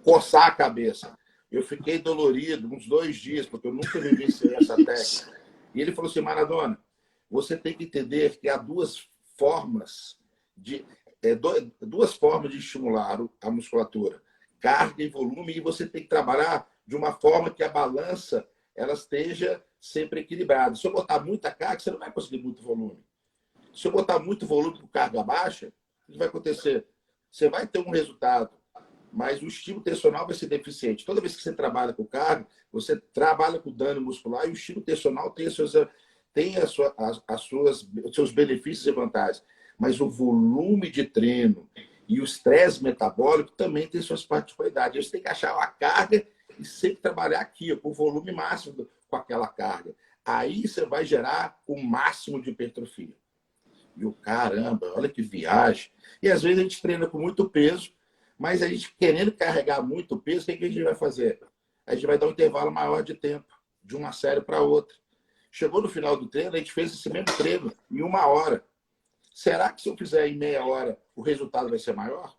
coçar a cabeça. Eu fiquei dolorido uns 2 dias, porque eu nunca vivenciei essa técnica. E ele falou assim, Maradona, você tem que entender que há duas formas de estimular a musculatura, carga e volume, e você tem que trabalhar de uma forma que a balança ela esteja sempre equilibrada. Se eu botar muita carga, você não vai conseguir muito volume. Se eu botar muito volume com carga baixa, o que vai acontecer? Você vai ter um resultado, mas o estímulo tensional vai ser deficiente. Toda vez que você trabalha com carga, você trabalha com dano muscular e o estímulo tensional tem os seus benefícios e vantagens. Mas o volume de treino e o estresse metabólico também tem suas particularidades. Você tem que achar a carga e sempre trabalhar aqui, com o volume máximo com aquela carga. Aí você vai gerar o máximo de hipertrofia. E o caramba, olha que viagem. E às vezes a gente treina com muito peso, mas a gente querendo carregar muito peso, o que a gente vai fazer? A gente vai dar um intervalo maior de tempo, de uma série para outra. Chegou no final do treino, a gente fez esse mesmo treino em 1 hora. Será que se eu fizer em meia hora, o resultado vai ser maior?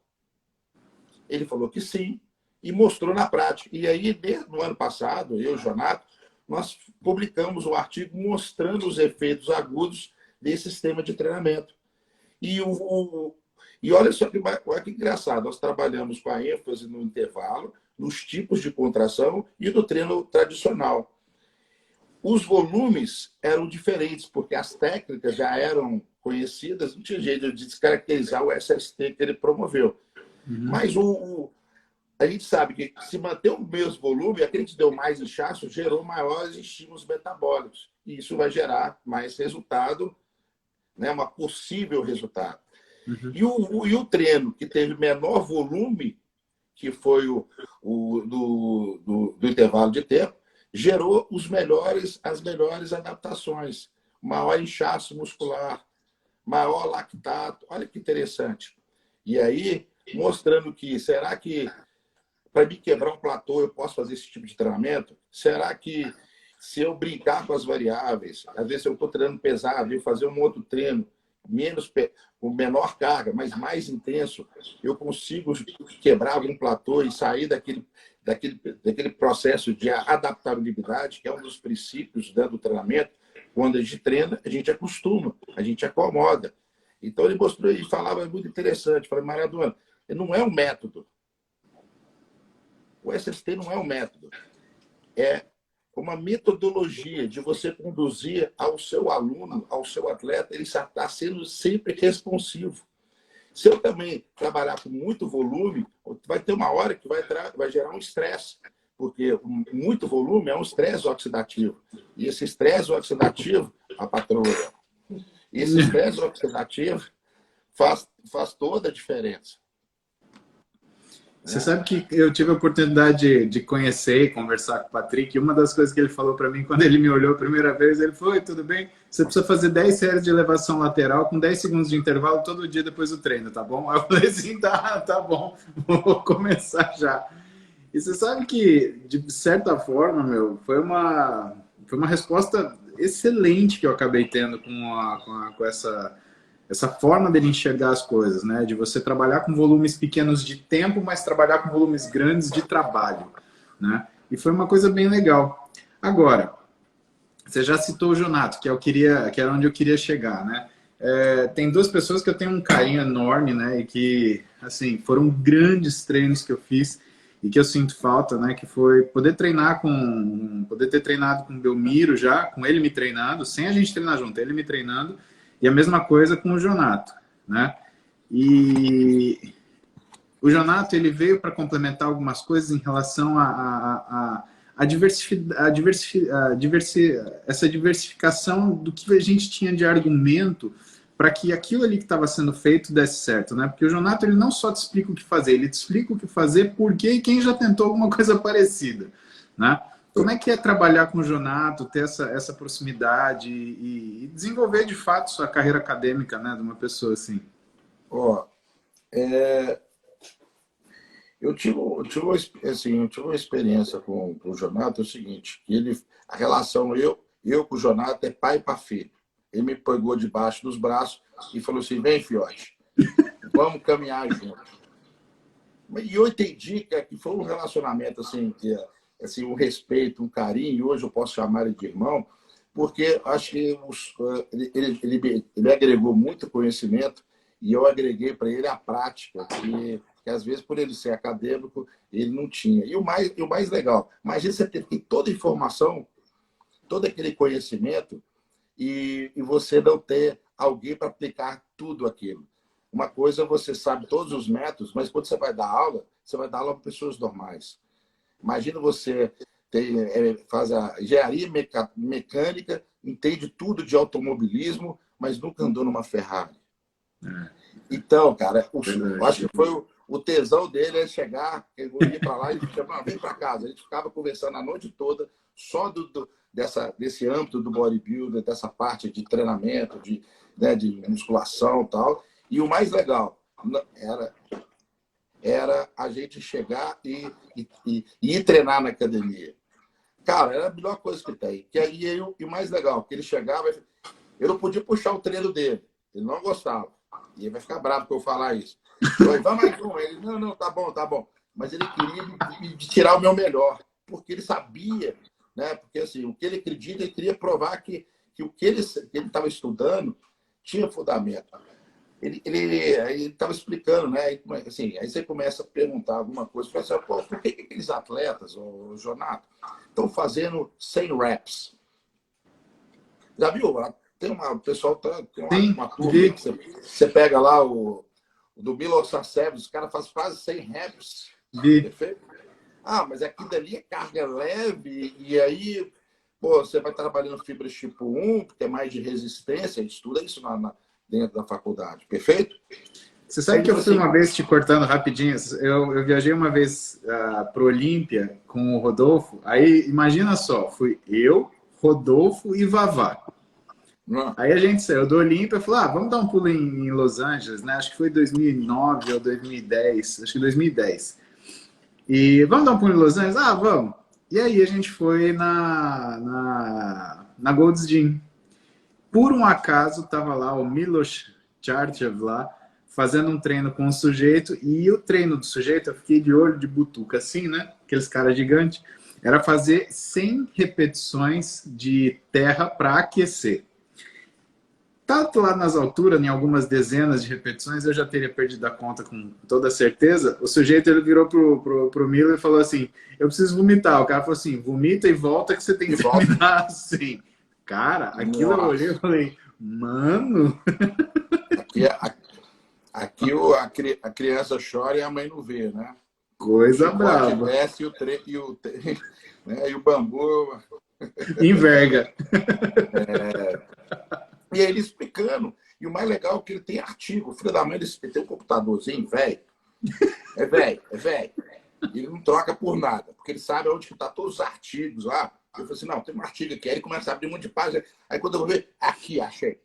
Ele falou que sim, e mostrou na prática. E aí, no ano passado, eu e o Jonato, nós publicamos um artigo mostrando os efeitos agudos desse sistema de treinamento. E olha só olha que engraçado, nós trabalhamos com a ênfase no intervalo, nos tipos de contração e no treino tradicional. Os volumes eram diferentes, porque as técnicas já eram conhecidas, não tinha jeito de descaracterizar o SST que ele promoveu. Mas a gente sabe que se manter o mesmo volume, aquele que deu mais inchaço gerou maiores estímulos metabólicos. E isso vai gerar mais resultado, né, uma possível resultado. E o treino que teve menor volume, que foi do intervalo de tempo, gerou as melhores adaptações. Maior inchaço muscular, maior lactato. Olha que interessante. E aí, mostrando que, será que para me quebrar um platô eu posso fazer esse tipo de treinamento? Será que se eu brincar com as variáveis, às vezes eu estou treinando pesado e fazer um outro treino, com menor carga, mas mais intenso, eu consigo quebrar algum platô e sair daquele processo de adaptabilidade, que é um dos princípios do treinamento. Quando a gente treina, a gente acostuma, a gente acomoda. Então ele mostrou e falava muito interessante. Falei, Maradona, não é um método. O SST não é um método. É uma metodologia de você conduzir ao seu aluno, ao seu atleta, ele está sendo sempre responsivo. Se eu também trabalhar com muito volume, vai ter uma hora que vai gerar um estresse, porque muito volume é um estresse oxidativo. E esse estresse oxidativo, a patroa, esse estresse oxidativo faz toda a diferença. Você sabe que eu tive a oportunidade de conhecer e conversar com o Patrick, e uma das coisas que ele falou para mim, quando ele me olhou a primeira vez, ele falou, tudo bem? Você precisa fazer 10 séries de elevação lateral com 10 segundos de intervalo todo dia depois do treino, tá bom? Aí eu falei assim, tá bom, vou começar já. E você sabe que, de certa forma, foi uma resposta excelente que eu acabei tendo com essa forma dele enxergar as coisas, né? De você trabalhar com volumes pequenos de tempo, mas trabalhar com volumes grandes de trabalho, né? E foi uma coisa bem legal. Agora, você já citou o Jonato, que era onde eu queria chegar, né? Tem 2 pessoas que eu tenho um carinho enorme, né? E que, assim, foram grandes treinos que eu fiz e que eu sinto falta, né? Que foi poder ter treinado com o Belmiro já, com ele me treinando, sem a gente treinar junto, ele me treinando, e a mesma coisa com o Jonato, né? E o Jonato, ele veio para complementar algumas coisas em relação essa diversificação do que a gente tinha de argumento para que aquilo ali que estava sendo feito desse certo, né? Porque o Jonato, ele não só te explica o que fazer, ele te explica o que fazer, por quê e quem já tentou alguma coisa parecida, né? Como é que é trabalhar com o Jonato, ter essa proximidade e desenvolver de fato sua carreira acadêmica, né, de uma pessoa assim? Ó, eu tive uma experiência com o Jonato, é o seguinte, que a relação eu com o Jonato é pai para filho. Ele me pegou debaixo dos braços e falou assim, vem, fiote, vamos caminhar juntos. E eu entendi que foi um relacionamento assim, assim, um respeito, um carinho, e hoje eu posso chamar ele de irmão, porque acho que ele agregou muito conhecimento e eu agreguei para ele a prática, que às vezes, por ele ser acadêmico, ele não tinha. E o mais legal, imagina você ter toda a informação, todo aquele conhecimento e você não ter alguém para aplicar tudo aquilo. Uma coisa, você sabe todos os métodos, mas quando você vai dar aula, você vai dar aula para pessoas normais. Imagina você faz a engenharia mecânica, entende tudo de automobilismo, mas nunca andou numa Ferrari. Então, cara, eu acho que foi o tesão dele é chegar, eu ia para lá e chamava, vem para casa. A gente ficava conversando a noite toda só desse âmbito do bodybuilder, dessa parte de treinamento, né, de musculação e tal. E o mais legal era a gente chegar e ir treinar na academia. Cara, era a melhor coisa que tem. E o mais legal, que ele chegava, eu não podia puxar o treino dele. Ele não gostava. E ele vai ficar bravo por eu falar isso. Eu falei, vamos mais um. Ele, não, tá bom, tá bom. Mas ele queria me tirar o meu melhor. Porque ele sabia, né? Porque assim, o que ele acredita, ele queria provar que o que ele estava estudando tinha fundamento. Ele estava explicando, né? Assim, aí você começa a perguntar alguma coisa. Você fala assim, pô, por que aqueles atletas, o Jonato, estão fazendo 100 reps? Já viu? O pessoal tem uma turma que você pega lá o do Milos Sarcev, os caras fazem quase 100 reps. Perfeito? Ah, mas aqui dali é carga leve, e aí, pô, você vai trabalhando fibras tipo 1, que é mais de resistência, a gente estuda isso dentro da faculdade, perfeito? Você sabe que eu fui uma vez, te cortando rapidinho, eu viajei uma vez para o Olímpia com o Rodolfo, aí imagina só, fui eu, Rodolfo e Vavá. Não. Aí a gente saiu do Olímpia e falou, vamos dar um pulo em Los Angeles, né? Acho que foi 2009 ou 2010, acho que 2010. E vamos dar um pulo em Los Angeles? Vamos. E aí a gente foi na Gold's Gym. Por um acaso, estava lá o Milos Charchev lá, fazendo um treino com um sujeito, e o treino do sujeito, eu fiquei de olho de butuca assim, né? Aqueles caras gigantes. Era fazer 100 repetições de terra para aquecer. Tanto lá nas alturas, em algumas dezenas de repetições, eu já teria perdido a conta com toda certeza. O sujeito, ele virou pro Miller e falou assim, eu preciso vomitar. O cara falou assim, vomita e volta que você tem que terminar assim. Cara, aquilo eu olhei e falei, mano... Aqui a criança chora e a mãe não vê, né? Coisa brava. Desce e o bambu... Enverga. E aí ele explicando. E o mais legal é que ele tem artigo. O filho da mãe, ele tem um computadorzinho, velho. É velho. Ele não troca por nada, porque ele sabe onde que tá todos os artigos lá. Eu falei assim, não, tem um artigo aqui. Aí ele começa a abrir um monte de página. Aí quando eu vou ver, aqui, achei.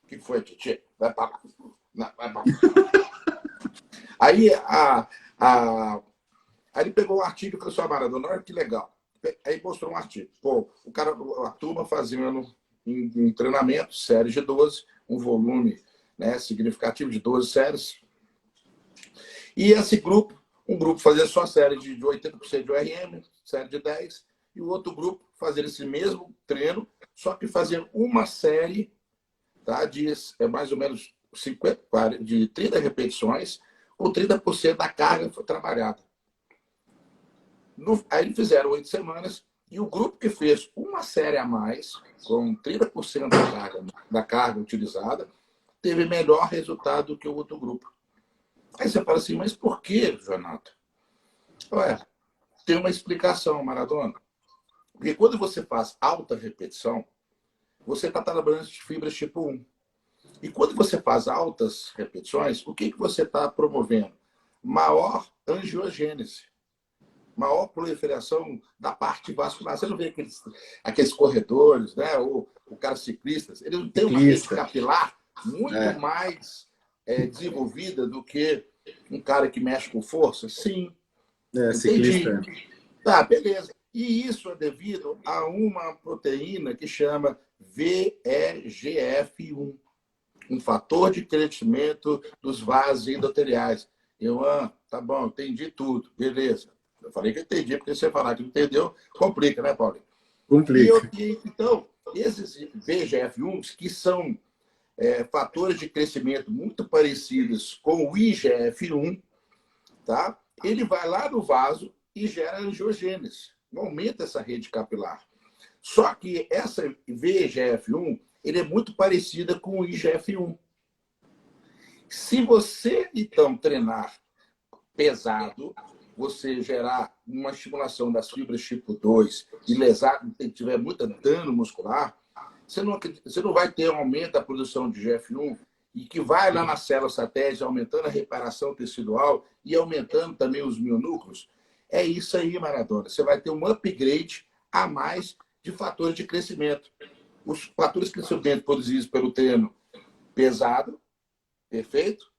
O que foi, Titi? Vai pra lá. Não, vai pra lá. Aí, aí ele pegou um artigo e falou assim, Maradona, olha que legal. Aí mostrou um artigo. Pô, a turma fazendo em treinamento, séries de 12, um volume, né, significativo de 12 séries. E esse grupo, um grupo fazia só série de 80% de ORM, série de 10, e o outro grupo fazia esse mesmo treino, só que fazia uma série, tá, de mais ou menos 30 repetições, ou 30% da carga foi trabalhada. Aí eles fizeram 8 semanas, e o grupo que fez uma série a mais, com 30% da carga utilizada, teve melhor resultado do que o outro grupo. Aí você fala assim, mas por que, Jonathan? Ué, tem uma explicação, Maradona. Porque quando você faz alta repetição, você está trabalhando de fibras tipo 1. E quando você faz altas repetições, o que você está promovendo? Maior angiogênese, maior proliferação da parte vascular. Você não vê aqueles corredores, né? O cara ciclista, ele não tem uma rede capilar muito mais desenvolvida do que um cara que mexe com força? Sim. Entendi. Ciclista. Tá, beleza. E isso é devido a uma proteína que chama VEGF1, um fator de crescimento dos vasos endoteliais. Tá bom, entendi tudo, beleza. Eu falei que entendi, porque você falar que não entendeu, complica, né, Paulo? Complica. Então, esses VEGF1, que são fatores de crescimento muito parecidos com o IGF-1, tá? Ele vai lá no vaso e gera angiogênese, aumenta essa rede capilar. Só que essa VEGF1, ele é muito parecida com o IGF-1. Se você, então, treinar pesado, você gerar uma estimulação das fibras tipo 2 e lesar, tiver muito dano muscular, você não vai ter um aumento da produção de IGF-1 e que vai lá na célula satélite, aumentando a reparação tecidual e aumentando também os mionúcleos. É isso aí, Maradona. Você vai ter um upgrade a mais de fatores de crescimento. Os fatores de crescimento produzidos pelo treino pesado, perfeito?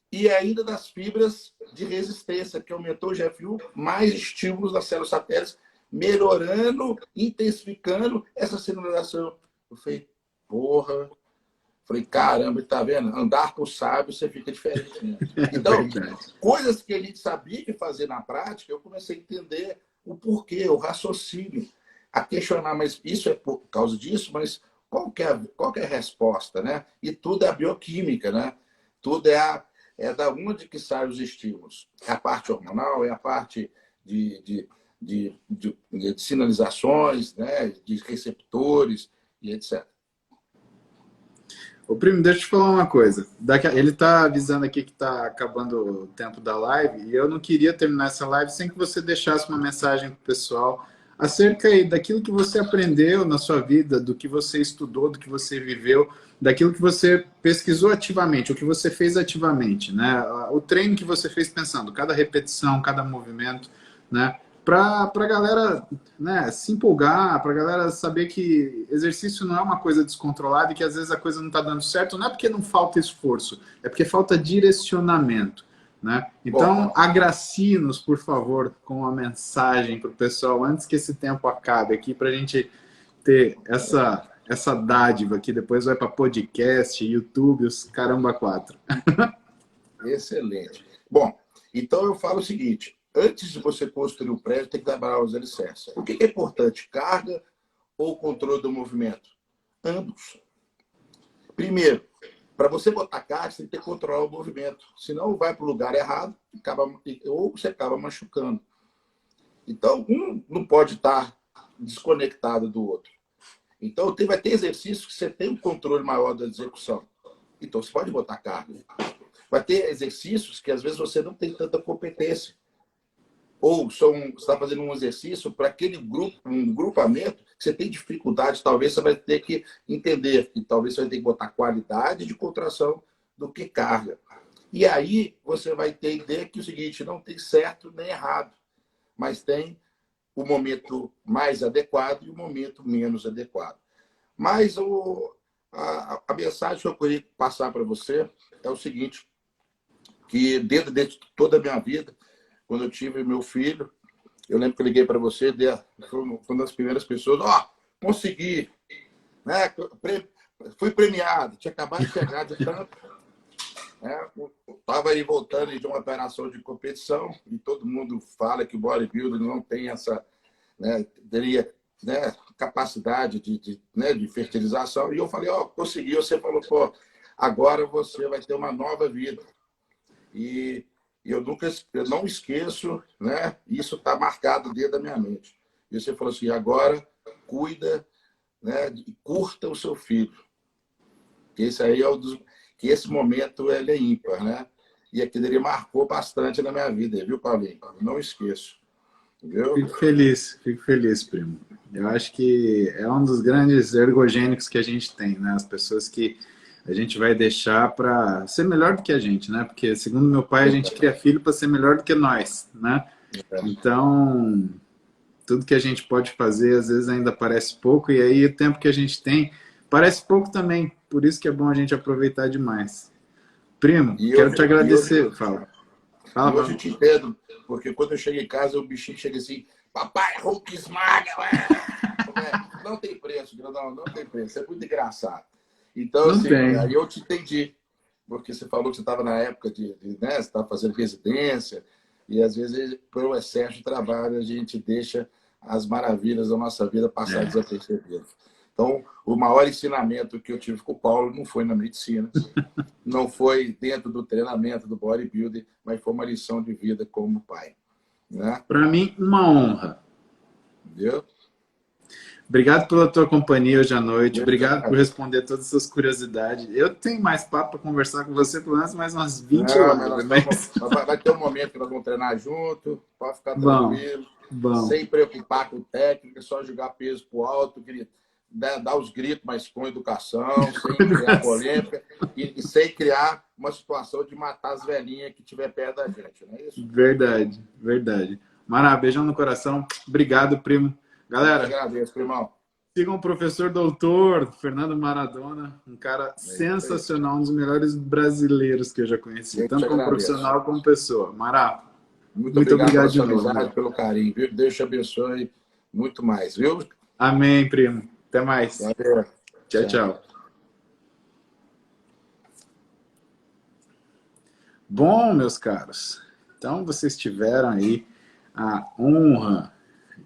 E ainda das fibras de resistência, que aumentou o GFU, mais estímulos das células satélites, melhorando, intensificando essa sinalização. Eu falei, porra. Falei, caramba, tá vendo? Andar com o sábio, você fica diferente. Né? Então, coisas que a gente sabia que fazer na prática, eu comecei a entender o porquê, o raciocínio, a questionar, mas isso é por causa disso, mas qual que é a resposta, né? E tudo é a bioquímica, né? Tudo é da onde que saem os estímulos. É a parte hormonal, é a parte de sinalizações, né? De receptores e etc. Ô, primo, deixa eu te falar uma coisa. Ele tá avisando aqui que tá acabando o tempo da live e eu não queria terminar essa live sem que você deixasse uma mensagem pro pessoal acerca aí daquilo que você aprendeu na sua vida, do que você estudou, do que você viveu, daquilo que você pesquisou ativamente, o que você fez ativamente, né? O treino que você fez pensando, cada repetição, cada movimento, né? Para a galera, né, se empolgar, para a galera saber que exercício não é uma coisa descontrolada e que às vezes a coisa não está dando certo, não é porque não falta esforço, é porque falta direcionamento. Né? Então, agracie-nos, por favor, com uma mensagem para o pessoal antes que esse tempo acabe aqui, para a gente ter essa dádiva que depois vai para podcast, YouTube, os caramba quatro. Excelente. Bom, então eu falo o seguinte, antes de você construir o prédio, tem que trabalhar os alicerces. O que é importante, carga ou controle do movimento? Ambos. Primeiro, para você botar carga, você tem que controlar o movimento. Senão vai para o lugar errado ou você acaba machucando. Então, um não pode estar desconectado do outro. Então, vai ter exercícios que você tem um controle maior da execução. Então, você pode botar carga. Vai ter exercícios que, às vezes, você não tem tanta competência. Ou você está fazendo um exercício para aquele grupo, um grupamento, que você tem dificuldade, talvez você vai ter que entender que talvez você vai ter que botar qualidade de contração do que carga. E aí você vai entender que o seguinte, não tem certo nem errado, mas tem o momento mais adequado e o momento menos adequado. Mas a mensagem que eu queria passar para você é o seguinte, que dentro de toda a minha vida, quando eu tive meu filho, eu lembro que eu liguei para você, foi uma das primeiras pessoas, consegui, né? Fui premiado, tinha acabado de chegar de tanto. Estava aí voltando de uma operação de competição, e todo mundo fala que o bodybuilder não tem essa, né, teria, né, capacidade de fertilização, e eu falei, consegui, você falou, agora você vai ter uma nova vida. E eu não esqueço, né? Isso está marcado dentro da minha mente. E você falou assim, agora cuida, né? E curta o seu filho. Esse aí é que esse momento ele é ímpar, né? E aquilo ele marcou bastante na minha vida, viu, Paulinho? Não esqueço. Viu? Fico feliz, primo. Eu acho que é um dos grandes ergogênicos que a gente tem, né? As pessoas que a gente vai deixar para ser melhor do que a gente, né? Porque, segundo meu pai, a gente cria filho para ser melhor do que nós, né? Então, tudo que a gente pode fazer, às vezes ainda parece pouco, e aí o tempo que a gente tem parece pouco também. Por isso que é bom a gente aproveitar demais. Primo, E quero hoje, te agradecer. Fala. e Fala, hoje fala. eu te entendo, porque quando eu chego em casa, o bichinho chega assim, papai, Hulk esmaga, ué. Não tem preço, grandão, não tem preço. É muito engraçado. Então, Não assim, tem. aí eu te entendi. Porque você falou que você estava na época né, você estava fazendo residência, e às vezes, pelo excesso de trabalho, a gente deixa as maravilhas da nossa vida passar É, desapercebidas. Então, o maior ensinamento que eu tive com o Paulo não foi na medicina, não foi dentro do treinamento do bodybuilding, mas foi uma lição de vida como pai. Né? para mim, uma honra. Viu? Obrigado pela tua companhia hoje à noite. Eu que Obrigado por agradeço. responder todas as suas curiosidades. Eu tenho mais papo para conversar com você, pelo menos mais umas 20 Não, mas nós lives, estamos. mas Vai ter um momento que nós vamos treinar junto, pode ficar bom, tranquilo, bom. sem preocupar com técnica, é só jogar peso pro alto, dar os gritos, mas com educação, sem criar polêmica e sem criar uma situação de matar as velhinhas que estiver perto da gente, não é isso? Verdade, verdade. Mara, beijão no coração. Obrigado, primo. Eu que Galera, agradeço, primão. sigam o professor doutor Fernando Maradona, um cara É isso aí. sensacional, um dos melhores brasileiros que eu já conheci, Eu que te tanto como agradeço. profissional como pessoa. Mara, Muito muito obrigado obrigado pela de sua novo, amizade, meu. pelo carinho, viu? Deus te abençoe muito mais, viu? Amém, primo. Até mais. Valeu. Tchau, Tchau. tchau. Bom, meus caros, então vocês tiveram aí a honra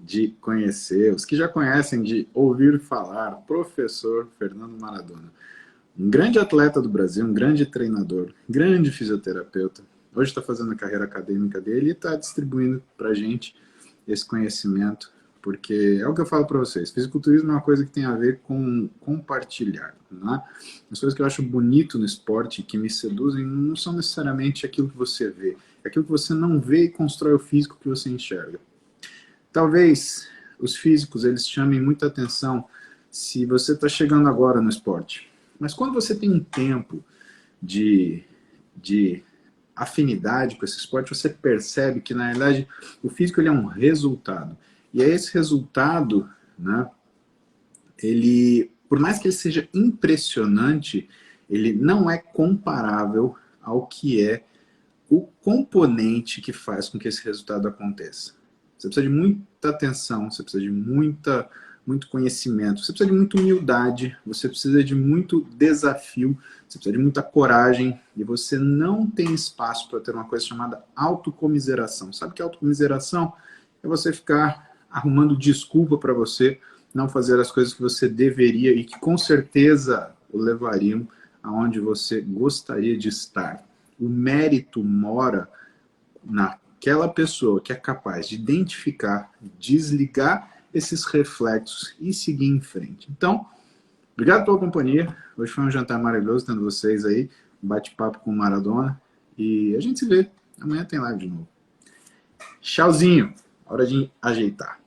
de conhecer, os que já conhecem, de ouvir falar, professor Fernando Maradona. Um grande atleta do Brasil, um grande treinador, grande fisioterapeuta. Hoje está fazendo a carreira acadêmica dele e está distribuindo para a gente esse conhecimento, porque é o que eu falo para vocês, fisiculturismo é uma coisa que tem a ver com compartilhar, né? As coisas que eu acho bonito no esporte, que me seduzem, não são necessariamente aquilo que você vê, é aquilo que você não vê e constrói o físico que você enxerga. Talvez os físicos eles chamem muita atenção se você está chegando agora no esporte, mas quando você tem um tempo de afinidade com esse esporte, você percebe que, na verdade, o físico ele é um resultado. E é esse resultado, né, ele, por mais que ele seja impressionante, ele não é comparável ao que é o componente que faz com que esse resultado aconteça. Você precisa de muita atenção, você precisa de muito conhecimento, você precisa de muita humildade, você precisa de muito desafio, você precisa de muita coragem, e você não tem espaço para ter uma coisa chamada autocomiseração. Sabe o que é autocomiseração? É você ficar arrumando desculpa para você não fazer as coisas que você deveria e que com certeza o levariam aonde você gostaria de estar. O mérito mora naquela pessoa que é capaz de identificar, desligar esses reflexos e seguir em frente. Então, obrigado pela companhia. Hoje foi um jantar maravilhoso tendo vocês aí, um bate-papo com o Maradona. E a gente se vê. Amanhã tem live de novo. Tchauzinho. Hora de ajeitar.